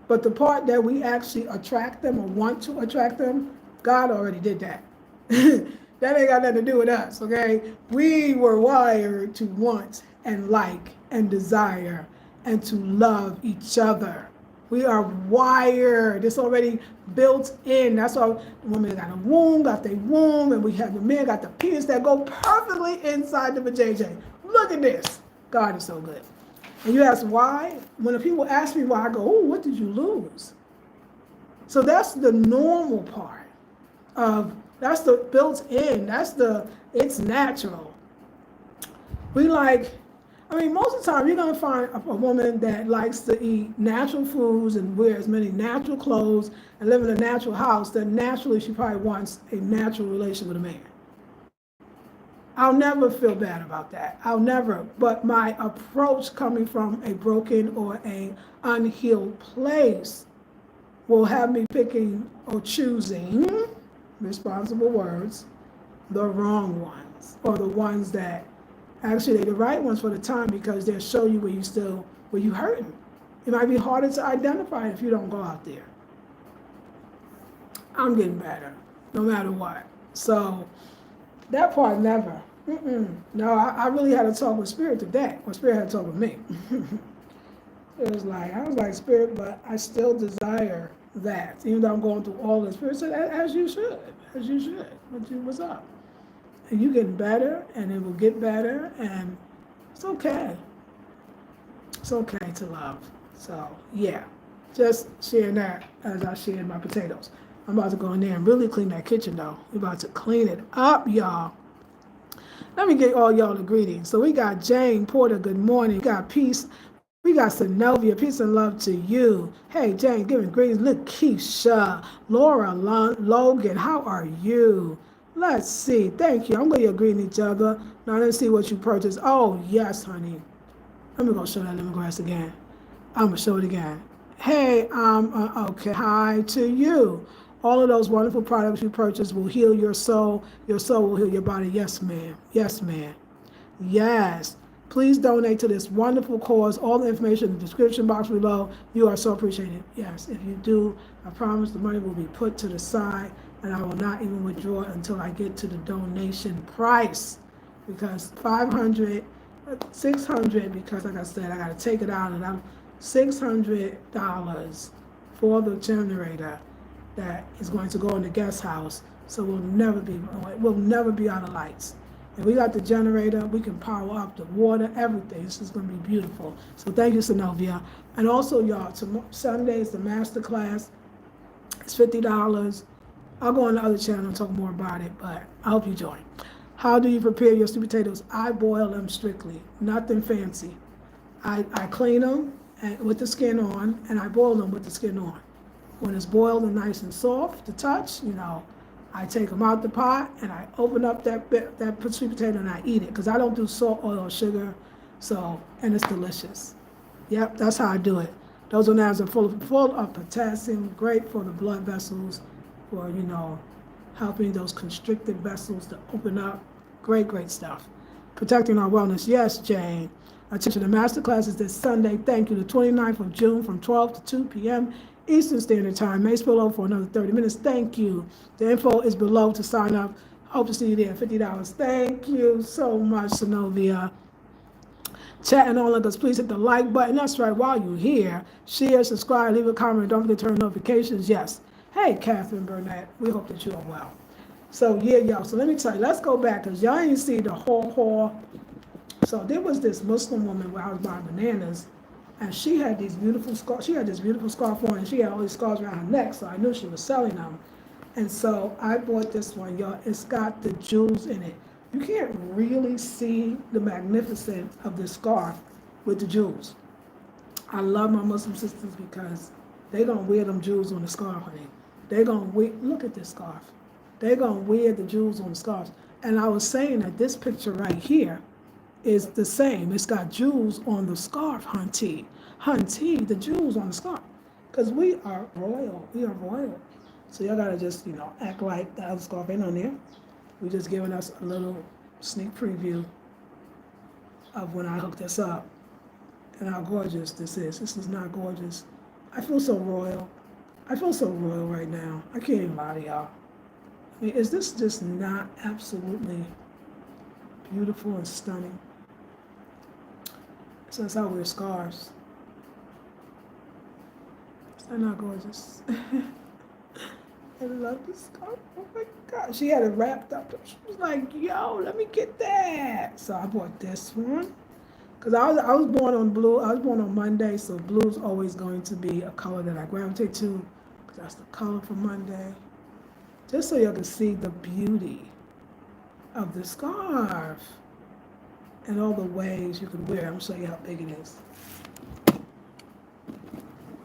But the part that we actually attract them or want to attract them, God already did that. That ain't got nothing to do with us, okay? We were wired to want and like and desire and to love each other. We are wired. It's already built in. That's why the woman got a womb, got their womb, and we have the men got the penis that go perfectly inside the vajayjay. Look at this. God is so good. And you ask why? When the people ask me why, I go, oh, what did you lose? So that's the normal part of, that's the built in, it's natural. Most of the time you're going to find a woman that likes to eat natural foods and wear as many natural clothes and live in a natural house, that naturally she probably wants a natural relation with a man. I'll never feel bad about that. I'll never. But my approach coming from a broken or a unhealed place will have me picking or choosing, responsible words, the wrong ones, or the ones that actually they're the right ones for the time, because they'll show you where you hurting. It might be harder to identify if you don't go out there. I'm getting better, no matter what. So that part never. No, I really had to talk with Spirit today. Or Spirit had to talk with me. I was like, Spirit, but I still desire that. Even though I'm going through all this. Spirit said, as you should. What's up? And you getting better, and it will get better, and it's okay. It's okay to love. So, yeah. Just sharing that as I shared my potatoes. I'm about to go in there and really clean that kitchen, though. We're about to clean it up, y'all. Let me get all y'all the greetings. So we got Jane Porter, good morning. We got Peace. We got Synovia, peace and love to you. Hey, Jane, giving greetings. Lakeisha, Laura Logan, how are you? Let's see. Thank you. I'm going to greet each other. Now let's see what you purchased. Oh, yes, honey. Let me go show that lemongrass again. I'm going to show it again. Hey, okay. Hi to you. All of those wonderful products you purchase will heal your soul. Your soul will heal your body. Yes, ma'am. Yes, ma'am. Yes. Please donate to this wonderful cause. All the information in the description box below. You are so appreciated. Yes, if you do, I promise the money will be put to the side, and I will not even withdraw it until I get to the donation price. Because $500, $600, because like I said, I got to take it out, and I'm $600 for the generator that is going to go in the guest house, so we'll never be out of lights. And we got the generator, we can power up the water, everything. This is going to be beautiful. So thank you, Synovia. And also, y'all, Sunday is the master class. It's $50. I'll go on the other channel and talk more about it, but I hope you join. How do you prepare your sweet potatoes? I boil them strictly, nothing fancy. I clean them with the skin on, and I boil them with the skin on. When it's boiled and nice and soft to touch, I take them out the pot and I open up that sweet potato and I eat it, because I don't do salt, oil, or sugar, and it's delicious. Yep, that's how I do it. Those bananas are full of potassium, great for the blood vessels, for helping those constricted vessels to open up. Great stuff. Protecting our wellness. Yes, Jane. Attention, the master class is this Sunday. Thank you, the 29th of June from 12 to 2 p.m. Eastern Standard Time. May spill over for another 30 minutes. Thank you. The info is below to sign up. Hope to see you there. $50. Thank you so much, Synovia. Chat and all of us, please hit the like button. That's right. While you're here, share, subscribe, leave a comment. Don't forget to turn notifications. Yes. Hey, Catherine Burnett. We hope that you are well. So, yeah, y'all. So let me tell you. Let's go back, because y'all ain't see the whole haul. So there was this Muslim woman where I was buying bananas. And she had these beautiful scarves. She had this beautiful scarf on, and she had all these scarves around her neck, so I knew she was selling them. And so I bought this one, y'all. It's got the jewels in it. You can't really see the magnificence of this scarf with the jewels. I love my Muslim sisters because they gonna wear them jewels on the scarf, honey. They gonna wear, look at this scarf. They gonna wear the jewels on the scarves. And I was saying that this picture right here is the same. It's got jewels on the scarf, hunty, the jewels on the scarf. Because we are royal. We are royal. So y'all gotta just, act like the other scarf ain't on there. We're just giving us a little sneak preview of when I hook this up and how gorgeous this is. This is not gorgeous. I feel so royal. I feel so royal right now. I can't even lie to y'all. I mean, is this just not absolutely beautiful and stunning? So that's how I wear scarves. Is that not gorgeous? I love this scarf. Oh my God. She had it wrapped up. She was like, yo, let me get that. So I bought this one. Because I was born on blue. I was born on Monday, so blue is always going to be a color that I gravitate to. Because that's the color for Monday. just so you can see the beauty of the scarf and all the ways you can wear it. I'm going to show you how big it is.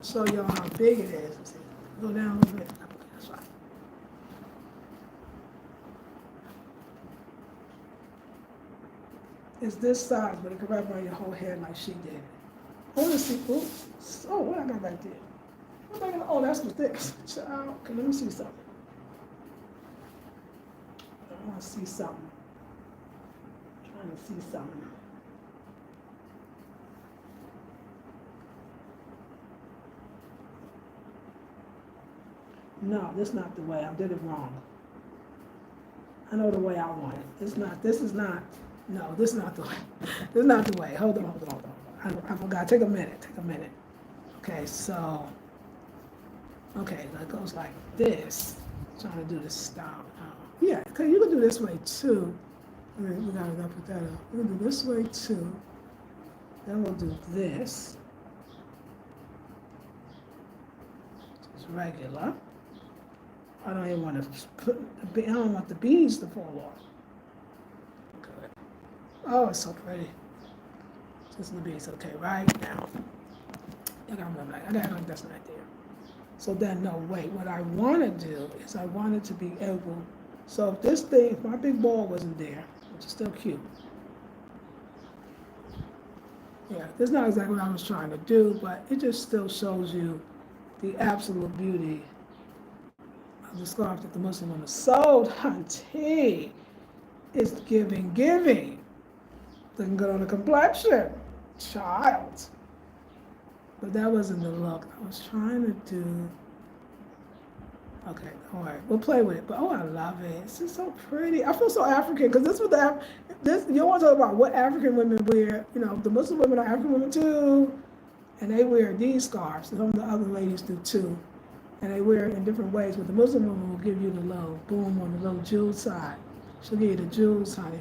Show y'all how big it is. See, go down a little bit. That's right. It's this size, but it can wrap around your whole head like she did. I want to see. Oops. Oh, what I got back there? What am I gonna? Oh, that's the thick. Okay, let me see something. I want to see something. I'm trying to see something. No, this is not the way. I did it wrong. I know the way I want it. This is not, no, this is not the way. This is not the way. Hold on. I forgot. Take a minute. Okay, so, okay, that goes like this. I'm trying to do this style. Yeah, okay, you can do this way too. All right, we gotta put that up. We can do this way too. Then we'll do this. Just regular. I don't even want to I don't want the beads to fall off. Good. Oh, it's so pretty. Just the beads. Okay, right now. I gotta remember that. I gotta remember that's right there. So then, no, wait. What I want to do is I want it to be able. So if this thing, if my big ball wasn't there, which is still cute. Yeah, this is not exactly what I was trying to do, but it just still shows you the absolute beauty of the scarf that the Muslim woman sold. Hunty is giving. Looking good on the complexion. Child. But that wasn't the look. I was trying to do. Okay, all right, we'll play with it. But oh, I love it. It's just so pretty. I feel so African because this was this. You want to talk about what African women wear? You know, the Muslim women are African women too, and they wear these scarves. Some of the other ladies do too, and they wear it in different ways. But the Muslim woman will give you the little boom on the little jewel side. She'll give you the jewels, honey.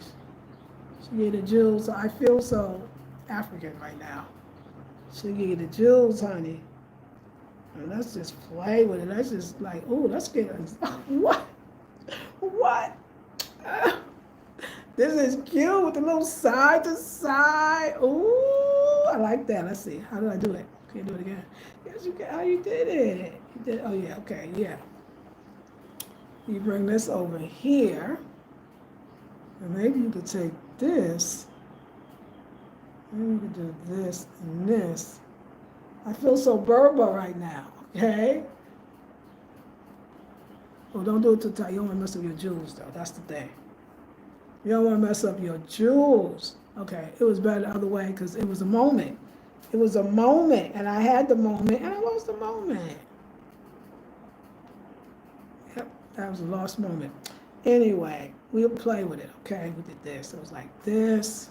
She'll give you the jewels. So I feel so African right now. She'll give you the jewels, honey. And let's just play with it. Let's just like, ooh, let's get it. What? This is cute with the little side to side. Ooh, I like that. Let's see. How did I do it? Can you do it again? Yes, you can. Oh, you did it. You did. Oh, yeah. Okay. Yeah. You bring this over here. And maybe you could take this. Maybe you could do this and this. I feel so Berber right now, okay? Well, don't do it too tight. You don't want to mess up your jewels, though. That's the thing. You don't want to mess up your jewels. Okay, it was better the other way because it was a moment. It was a moment, and I had the moment, and I lost the moment. Yep, that was a lost moment. Anyway, we'll play with it, okay? We did this. It was like this.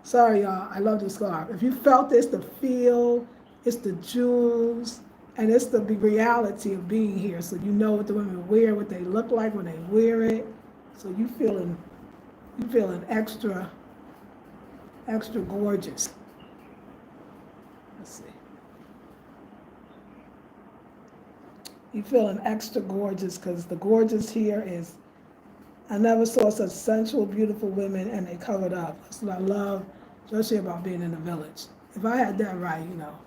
Sorry, y'all. I love this scarf. If you felt this, the feel, it's the jewels, and it's the reality of being here. So you know what the women wear, what they look like when they wear it. So you feeling extra gorgeous. Let's see. You feeling extra gorgeous because the gorgeous here is. I never saw such sensual, beautiful women, and they covered up. That's what I love, especially about being in the village. If I had that right, you know.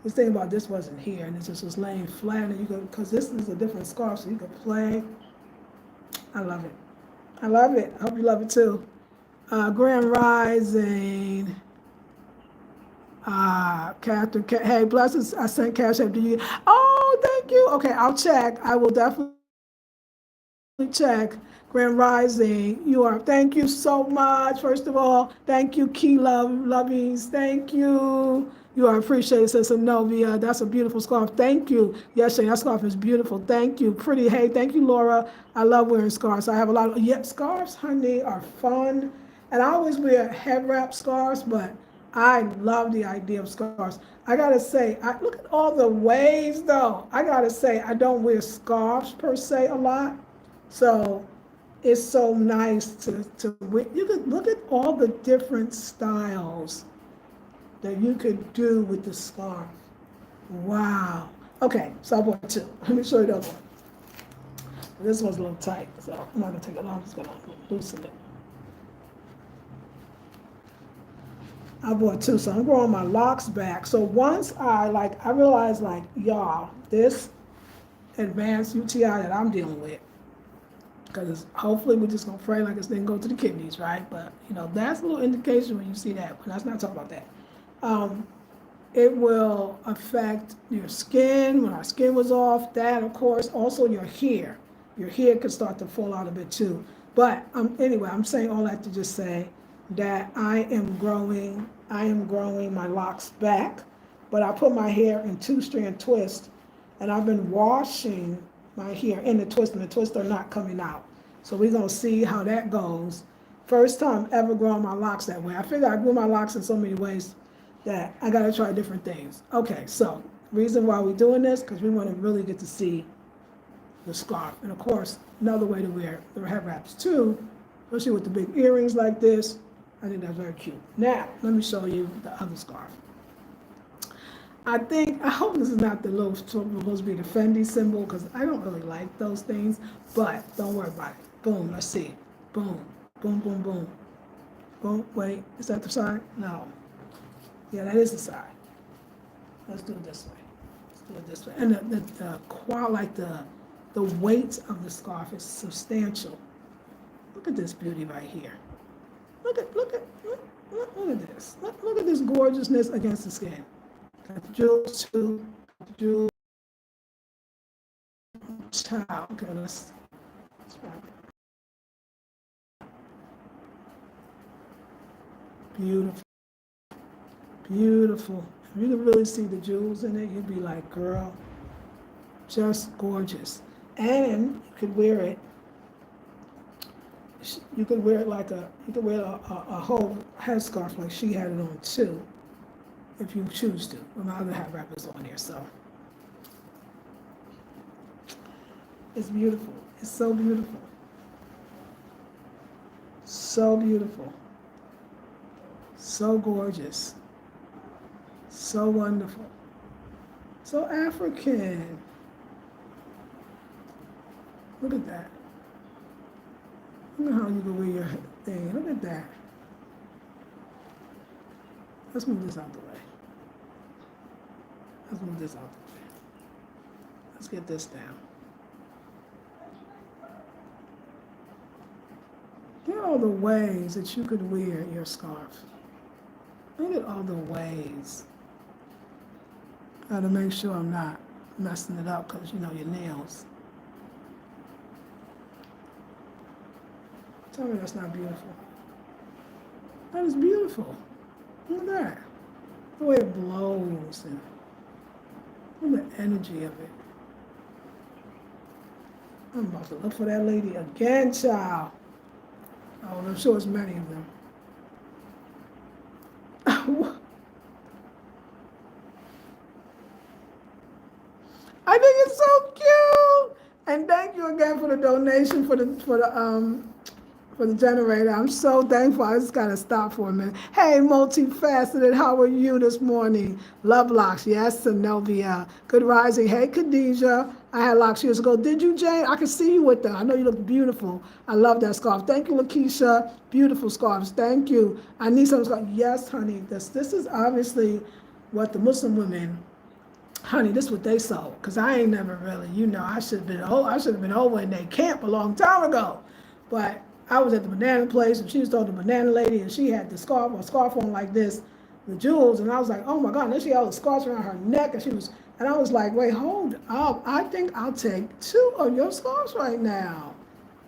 This thing about this wasn't here, and it just was laying flat, and you could, because this is a different scarf, so you could play. I love it. I love it. I hope you love it too. Grand Rising. Catherine, hey, blessings. I sent CashApp to you. Oh, thank you. Okay, I'll check. I will definitely check. Grand Rising, you are, thank you so much. First of all, thank you, Key Lovies. Thank you. You are appreciated, Sister Novia. That's a beautiful scarf. Thank you. Yes, Shane, that scarf is beautiful. Thank you. Pretty. Hey, thank you, Laura. I love wearing scarves. I have a lot of, scarves, honey, are fun. And I always wear head wrap scarves, but I love the idea of scarves. I gotta say, look at all the ways though. I gotta say, I don't wear scarves per se a lot. So it's so nice to you could look at all the different styles that you could do with the scarf. Wow. Okay, so I bought two. Let me show you the other one. This one's a little tight, so I'm not gonna take it off, I'm just gonna loosen it. I bought two, so I'm growing my locks back. So once I realized like, y'all, this advanced UTI that I'm dealing with, because hopefully we're just gonna pray like this didn't go to the kidneys, right? But that's a little indication when you see that. But let's not talk about that. It will affect your skin. When our skin was off, that of course, also your hair. Your hair could start to fall out a bit too. But anyway, I'm saying all that to just say that I am growing my locks back, but I put my hair in 2-strand twist, and I've been washing my hair in the twist, and the twists are not coming out. So we're gonna see how that goes. First time ever growing my locks that way. I figure I grew my locks in so many ways that I gotta try different things. Okay, so reason why we're doing this, because we want to really get to see the scarf. And of course, another way to wear the head wraps too, especially with the big earrings like this. I think that's very cute. Now, let me show you the other scarf. I hope this is not the little, supposed to be the Fendi symbol, because I don't really like those things, but don't worry about it. Boom, let's see. Boom, boom, boom, boom. Boom, wait, is that the side? No. Yeah, that is the side. Let's do it this way. Let's do it this way. And the weight of the scarf is substantial. Look at this beauty right here. Look at this. Look at this gorgeousness against the skin. Got the jewels too. Jewels. Child. Okay, let's try it. Beautiful. Beautiful. If you could really see the jewels in it, you'd be like, girl, just gorgeous. And you could wear it. You could wear it a whole headscarf like she had it on too, if you choose to. Well, my other hat wrap is on here, so it's beautiful. It's so beautiful. So beautiful. So gorgeous. So wonderful. So African. Look at that. Look at how you can wear your thing. Look at that. Let's move this out the way. Let's move this out the way. Let's get this down. Look at all the ways that you could wear your scarf. Look at all the ways. Gotta make sure I'm not messing it up, because your nails. Tell me that's not beautiful. That is beautiful. Look at that. The way it blows and look at the energy of it. I'm about to look for that lady again, child. Oh, I'm sure it's many of them. I think it's so cute. And thank you again for the donation for the generator. I'm so thankful. I just gotta stop for a minute. Hey, multifaceted, how are you this morning? Love locks, yes, Zenobia. Good rising. Hey, Khadijah. I had locks years ago. Did you, Jane? I can see you with them. I know you look beautiful. I love that scarf. Thank you, Lakeisha. Beautiful scarves. Thank you. I need some scarves. Yes, honey. This is obviously what the Muslim women. Honey, this is what they sold. Because I ain't never really, I should have been over in their camp a long time ago. But I was at the banana place, and she was talking to the banana lady, and she had the scarf on like this, the jewels, and I was like, oh my God, and then she had all the scarves around her neck, and I was like, wait, hold up, I think I'll take 2 of your scarves right now.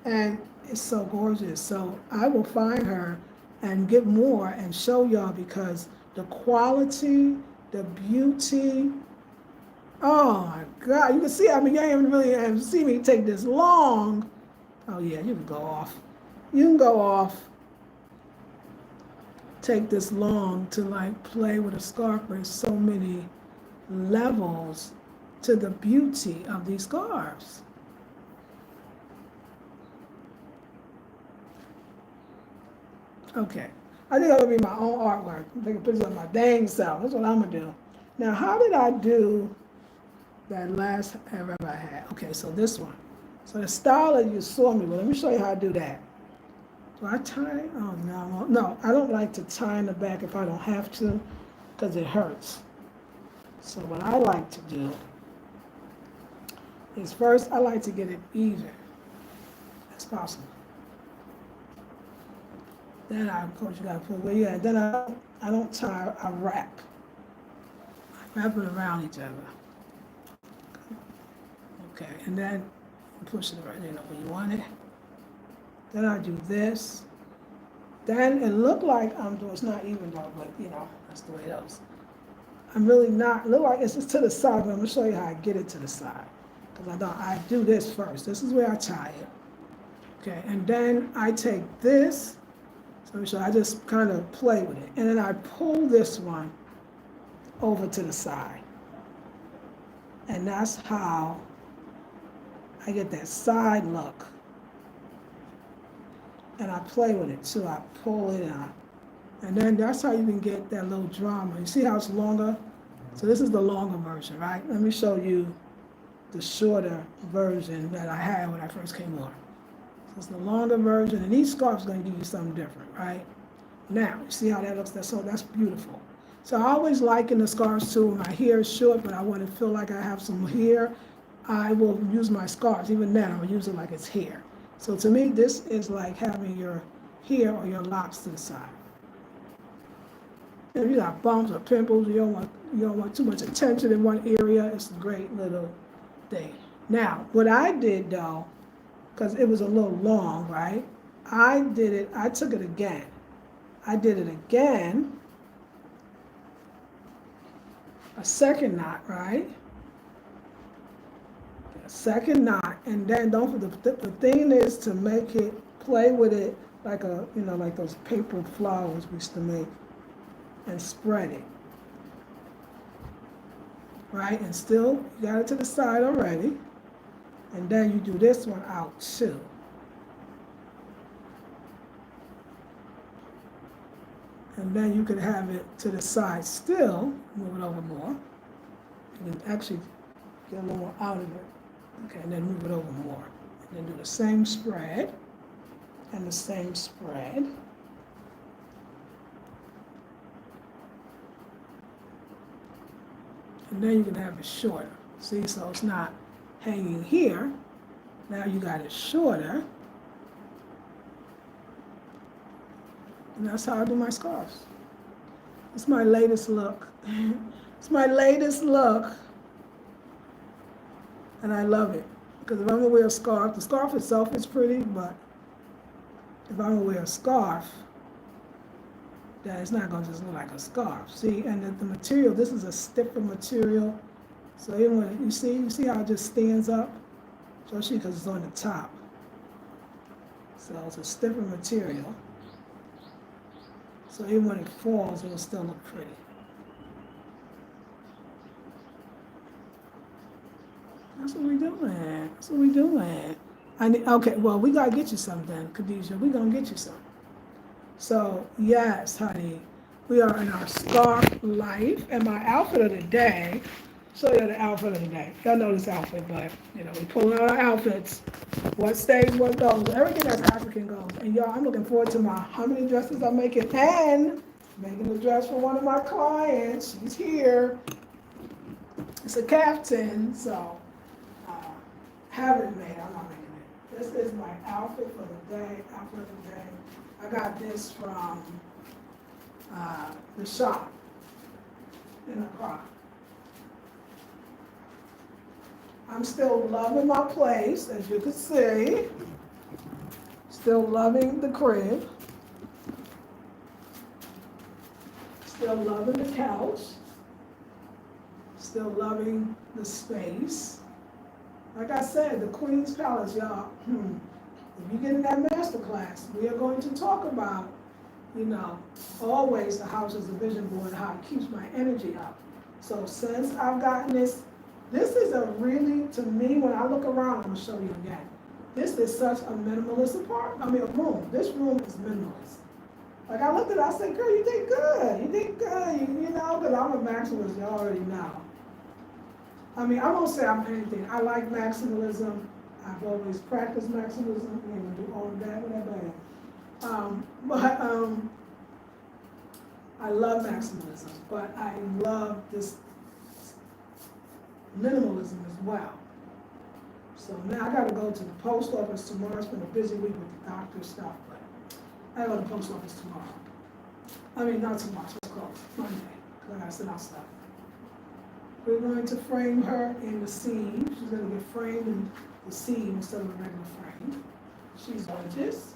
And it's so gorgeous. So I will find her and get more and show y'all, because the quality, the beauty, oh my God, you can see, you ain't even really see me take this long. Oh yeah, you can go off. You can go off, take this long to play with a scarf. There's so many levels to the beauty of these scarves. Okay, I think I'm gonna be my own artwork. Take a picture of my dang self. That's what I'm gonna do. Now, how did I do that last ever I had? Okay, so this one. So the style that you saw me with, let me show you how I do that. Do I tie? Oh, no. No, I don't like to tie in the back if I don't have to, because it hurts. So what I like to do is first I like to get it even as possible. Then of course you gotta put where you at. Then I don't tie, I wrap. I wrap it around each other. Okay, and then push it right in where you want it. Then I do this. Then it look like I'm doing, it's not even though, but that's the way it is. I'm really not, look like it's just to the side, but I'm gonna show you how I get it to the side. Because I do this first. This is where I tie it. Okay, and then I take this, so I just kind of play with it. And then I pull this one over to the side. And that's how I get that side look. And I play with it too. I pull it out. And then that's how you can get that little drama. You see how it's longer? So this is the longer version, right? Let me show you the shorter version that I had when I first came on. So it's the longer version, and each scarf is going to give you something different, right? Now, you see how that looks? That's beautiful. So I always liken the scarves too. When my hair is short, but I want to feel like I have some hair, I will use my scarves. Even then, I'll use it like it's hair. So to me, this is like having your hair or your locks to the side. If you got bumps or pimples, you don't want too much attention in one area, it's a great little thing. Now, what I did though, because it was a little long, right? I took it again. I did it again, a second knot, right? A second knot, and then the thing is to make it, play with it like like those paper flowers we used to make, and spread it. Right, and still, you got it to the side already. And then you do this one out too. And then you can have it to the side still, move it over more. You can actually get a little more out of it. Okay, and then move it over more. And then do the same spread, and the same spread. And then you can have it shorter. See, so it's not hanging here. Now you got it shorter. And that's how I do my scarves. It's my latest look. It's my latest look. And I love it. Because if I'm gonna wear a scarf, the scarf itself is pretty, but if I'm gonna wear a scarf, then it's not gonna just look like a scarf. See, and the material, this is a stiffer material. So even when you see how it just stands up, especially because it's on the top. So it's a stiffer material. So even when it falls, it'll still look pretty. That's what we're doing. That's what we're doing. Okay, well, we gotta get you something, Khadijah. We're gonna get you some. So yes, honey, we are in our scarf life, and my outfit of the day. Show you the outfit of the day. Y'all know this outfit, but we pulling out our outfits. What stays, what goes. Everything that's African goes. And y'all, I'm looking forward to how many dresses I'm making, and making a dress for one of my clients. She's here. It's a caftan, so have it made. I'm not making it. This is my outfit for the day. Outfit of the day. I got this from the shop in Accra. I'm still loving my place, as you can see. Still loving the crib. Still loving the couch. Still loving the space. Like I said, the Queen's Palace, y'all. If you get in that master class, we are going to talk about, always the house as a vision board, how it keeps my energy up. So since I've gotten this is a really, to me, when I look around, I'm going to show you again. This is such a minimalist room. This room is minimalist. Like I looked at it, I said, girl, you did good. You did good, because I'm a maximalist, you already know. I won't say I'm anything. I like maximalism. I've always practiced maximalism. We ain't gonna do all of that, whatever. But I love maximalism, but I love this minimalism as well. So now I gotta go to the post office tomorrow. It's been a busy week with the doctor stuff, but I go to the post office tomorrow. I mean, not tomorrow, it's closed, Monday, because I gotta send out stuff. We're going to frame her in the seam. She's gonna get framed in the seam instead of a regular frame. She's gorgeous.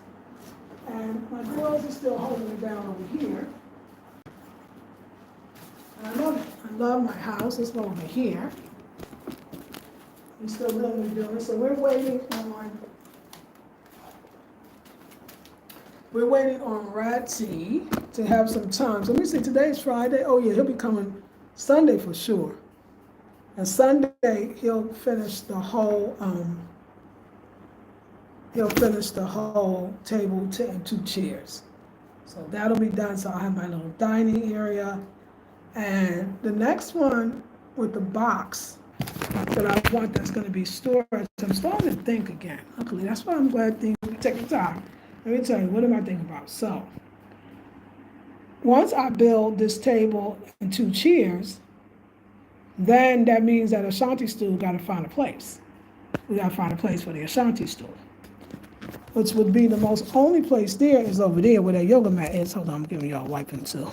And my girls are still holding it down over here. And I love it. I love my house. Let's go over here. I'm still doing. So we're waiting on Ratty to have some time. So let me see, today's Friday. Oh yeah, he'll be coming Sunday for sure. And Sunday he'll finish the whole table and 2 chairs. So that'll be done. So I'll have my little dining area. And the next one with the box that I want that's going to be storage, I'm starting to think again. Luckily, that's why I'm glad things will be taking time. Let me tell you, what am I thinking about? So, once I build this table and 2 chairs, then that means that Ashanti stool got to find a place. We got to find a place for the Ashanti stool, which would be the most only place there is over there where that yoga mat is. Hold on, I'm giving y'all a wiping too.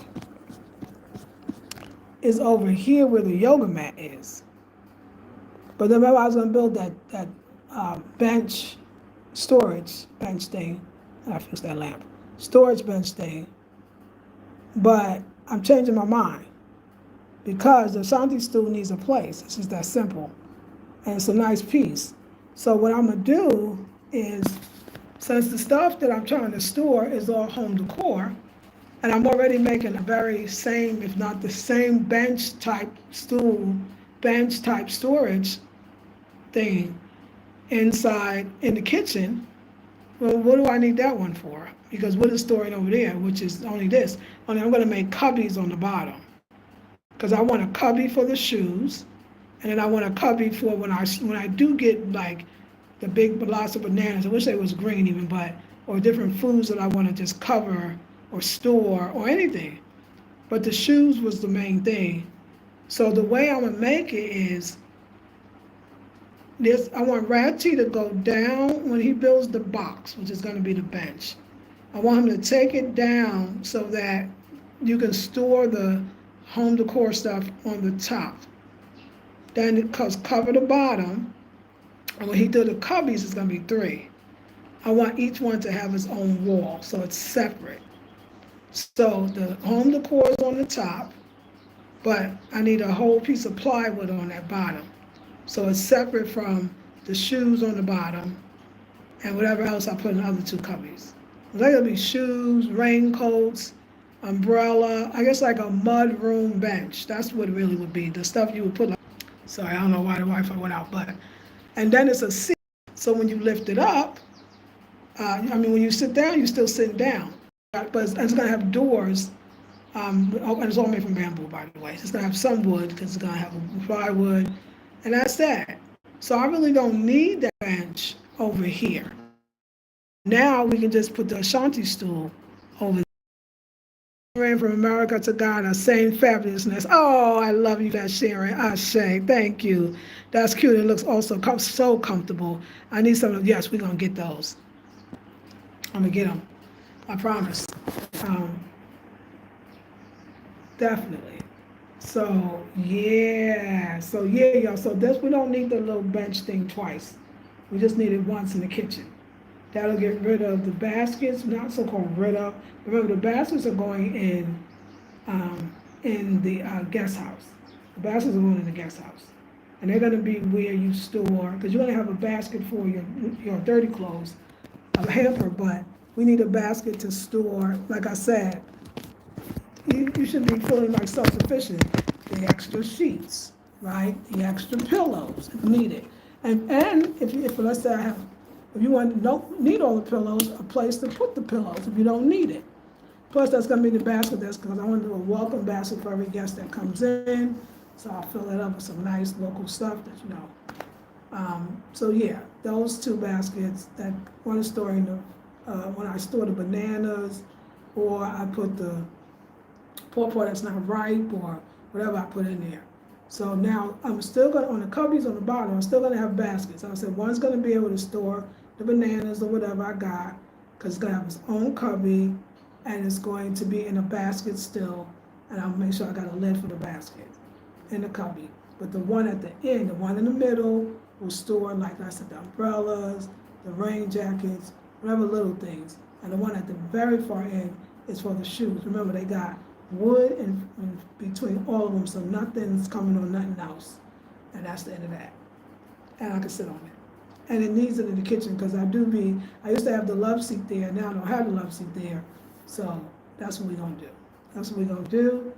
Is over here where the yoga mat is. But then remember I was going to build that bench storage bench thing. I fixed that lamp. Storage bench thing. But I'm changing my mind because the Ashanti stool needs a place. It's just that simple. And it's a nice piece. So what I'm going to do is, since the stuff that I'm trying to store is all home decor, and I'm already making a very same, if not the same bench type stool, bench type storage thing inside in the kitchen, well, what do I need that one for? Because what is storing over there, which is only this. Only I'm going to make cubbies on the bottom. Because I want a cubby for the shoes, and then I want a cubby for when I do get like the big lots of bananas. I wish they was green even, but or different foods that I want to just cover or store or anything. But the shoes was the main thing. So the way I'm gonna make it is this. I want Ratty to go down when he builds the box, which is gonna be the bench. I want him to take it down so that you can store the home decor stuff on the top. Then it cover the bottom. And when he do the cubbies, it's gonna be 3. I want each one to have its own wall, so it's separate. So the home decor is on the top, but I need a whole piece of plywood on that bottom. So it's separate from the shoes on the bottom and whatever else I put in the other 2 cubbies. They're gonna be shoes, raincoats, umbrella, I guess like a mud room bench. That's what it really would be. The stuff you would put, sorry, I don't know why the Wi-Fi went out, but, and then it's a seat. So when you lift it up, when you sit down, you're still sitting down. But it's gonna have doors, and it's all made from bamboo, by the way. It's gonna have some wood, because it's gonna have plywood, and that's that. So I really don't need that bench over here. Now we can just put the Ashanti stool over there. From America to Ghana, same fabulousness. Oh, I love you guys sharing. Ashe, thank you. That's cute. It looks also so comfortable. I need some of, yes, we're gonna get those. I'm gonna get them. I promise. Definitely. So yeah, y'all. So this, we don't need the little bench thing twice. We just need it once in the kitchen. That'll get rid of the baskets, not so-called rid of. Remember, the baskets are going in the guest house. The baskets are going in the guest house. And they're gonna be where you store, because you're gonna have a basket for your dirty clothes, a hamper, but we need a basket to store, like I said, you should be feeling like self-sufficient. The extra sheets, right? The extra pillows if needed. And if let's say if you don't need all the pillows, a place to put the pillows if you don't need it. Plus that's gonna be the basket, that's because I want to do a welcome basket for every guest that comes in. So I'll fill that up with some nice local stuff that So yeah, those two baskets, that one is storing when I store the bananas, or I put the pawpaw that's not ripe, or whatever I put in there. So now I'm still gonna, on the cubbies on the bottom, I'm still gonna have baskets. I said one's gonna be able to store the bananas or whatever I got, because it's gonna have its own cubby, and it's going to be in a basket still, and I'll make sure I got a lid for the basket in the cubby. But the one at the end, the one in the middle, will store, like I said, the umbrellas, the rain jackets, whatever little things. And the one at the very far end is for the shoes. Remember, they got wood in between all of them, so nothing's coming on nothing else. And that's the end of that. And I can sit on it. And it needs it in the kitchen, because I used to have the love seat there, now I don't have the love seat there. So that's what we're gonna do. That's what we're gonna do.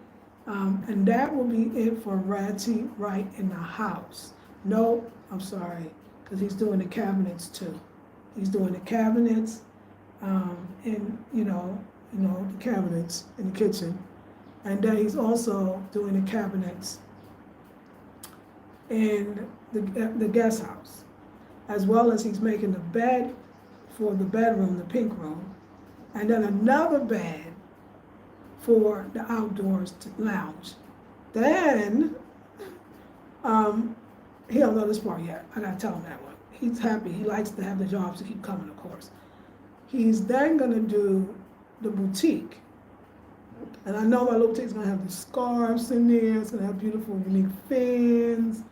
And that will be it for Ratty right in the house. No, I'm sorry, because he's doing the cabinets too. He's doing the cabinets, and the cabinets in the kitchen. And then he's also doing the cabinets in the guest house, as well as he's making the bed for the bedroom, the pink room, and then another bed for the outdoors lounge. Then, he don't know this part yet. I gotta tell him that one. He's happy. He likes to have the jobs to keep coming, of course. He's then gonna do the boutique. And I know my little boutique's gonna have the scarves in there. It's gonna have beautiful, unique fans.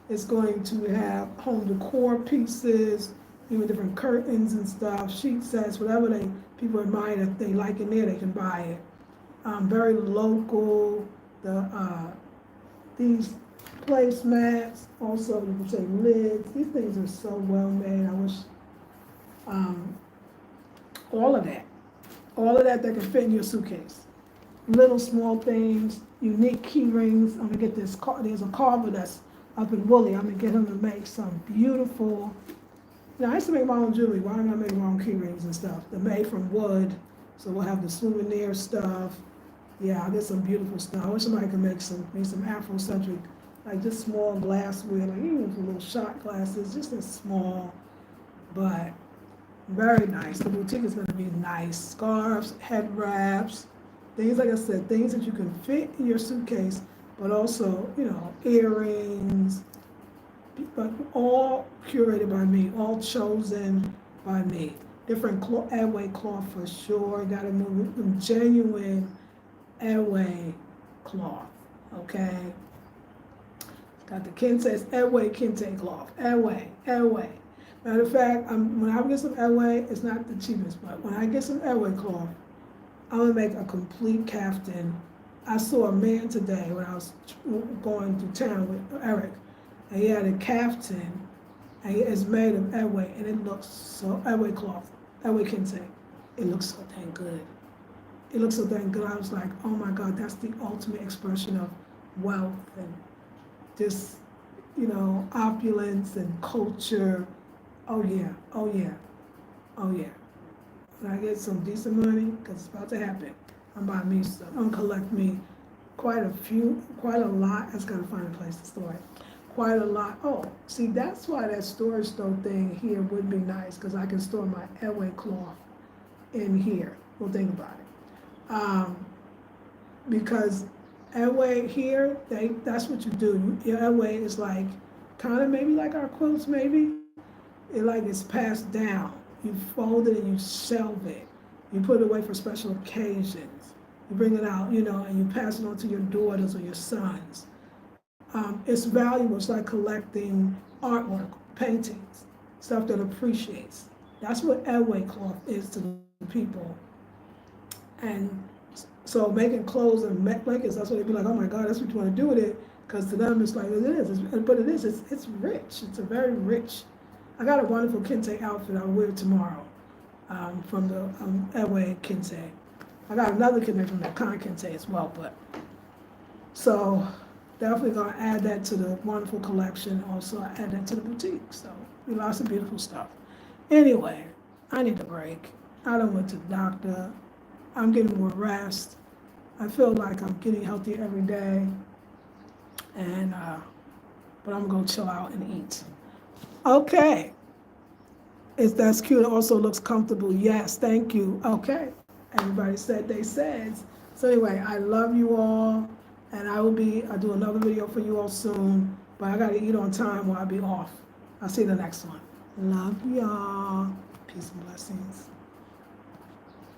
It's going to have home decor pieces, even different curtains and stuff, sheet sets, whatever people admire that they like in there, they can buy it. Very local. These placemats, also you can say lids. These things are so well made. I wish all of that can fit in your suitcase. Little small things, unique key rings. I'm gonna get this. There's a carver that's up in Woolly. I'm gonna get him to make some beautiful. I used to make my own jewelry. Why am I making my own key rings and stuff? They're made from wood, so we'll have the souvenir stuff. Yeah, I'll get some beautiful stuff. I wish somebody could make some afrocentric, like just small glassware, like even some little shot glasses, just as small, but very nice. The boutique is gonna be nice. Scarves, head wraps, things, like I said, things that you can fit in your suitcase, but also, earrings, but all curated by me, all chosen by me. Different airway cloth for sure. Gotta move them genuine airway cloth, okay? Got the kente, it's airway kente cloth, airway. Matter of fact, when I get some airway, it's not the cheapest, but when I get some airway cloth, I'm gonna make a complete caftan. I saw a man today when I was going through town with Eric, and he had a caftan, and it's made of airway, and it looks so, airway cloth, airway kente, it looks so dang good. It looks so dang good. I was like, oh my God, that's the ultimate expression of wealth and just, opulence and culture. Oh yeah. When I get some decent money, because it's about to happen, I'm buying me stuff. I'm gonna collect me quite a lot. I just gotta find a place to store it. Quite a lot. Oh, see, that's why that storage store thing here would be nice, because I can store my airway cloth in here. Well, think about it. Because airway here, that's what you do. Your airway is like, kind of maybe like our quilts, maybe. It's passed down. You fold it and you shelve it. You put it away for special occasions. You bring it out, and you pass it on to your daughters or your sons. It's valuable. It's like collecting artwork, paintings, stuff that appreciates. That's what airway cloth is to the people. And so making clothes and blankets, that's what they'd be like, oh my God, that's what you want to do with it. Because to them, it's like, it is. But it is. It's rich. It's a very rich. I got a wonderful kente outfit I'll wear tomorrow from the airway kente. I got another kente from the con kente as well. But so definitely going to add that to the wonderful collection. Also, add that to the boutique. So lots of beautiful stuff. Anyway, I need a break. I done went to the doctor. I'm getting more rest. I feel like I'm getting healthier every day. And but I'm gonna go chill out and eat. Okay. That's cute. It also looks comfortable. Yes, thank you. Okay. Everybody said they said. So anyway, I love you all, and I'll do another video for you all soon. But I gotta eat on time or I'll be off. I'll see you the next one. Love y'all. Peace and blessings.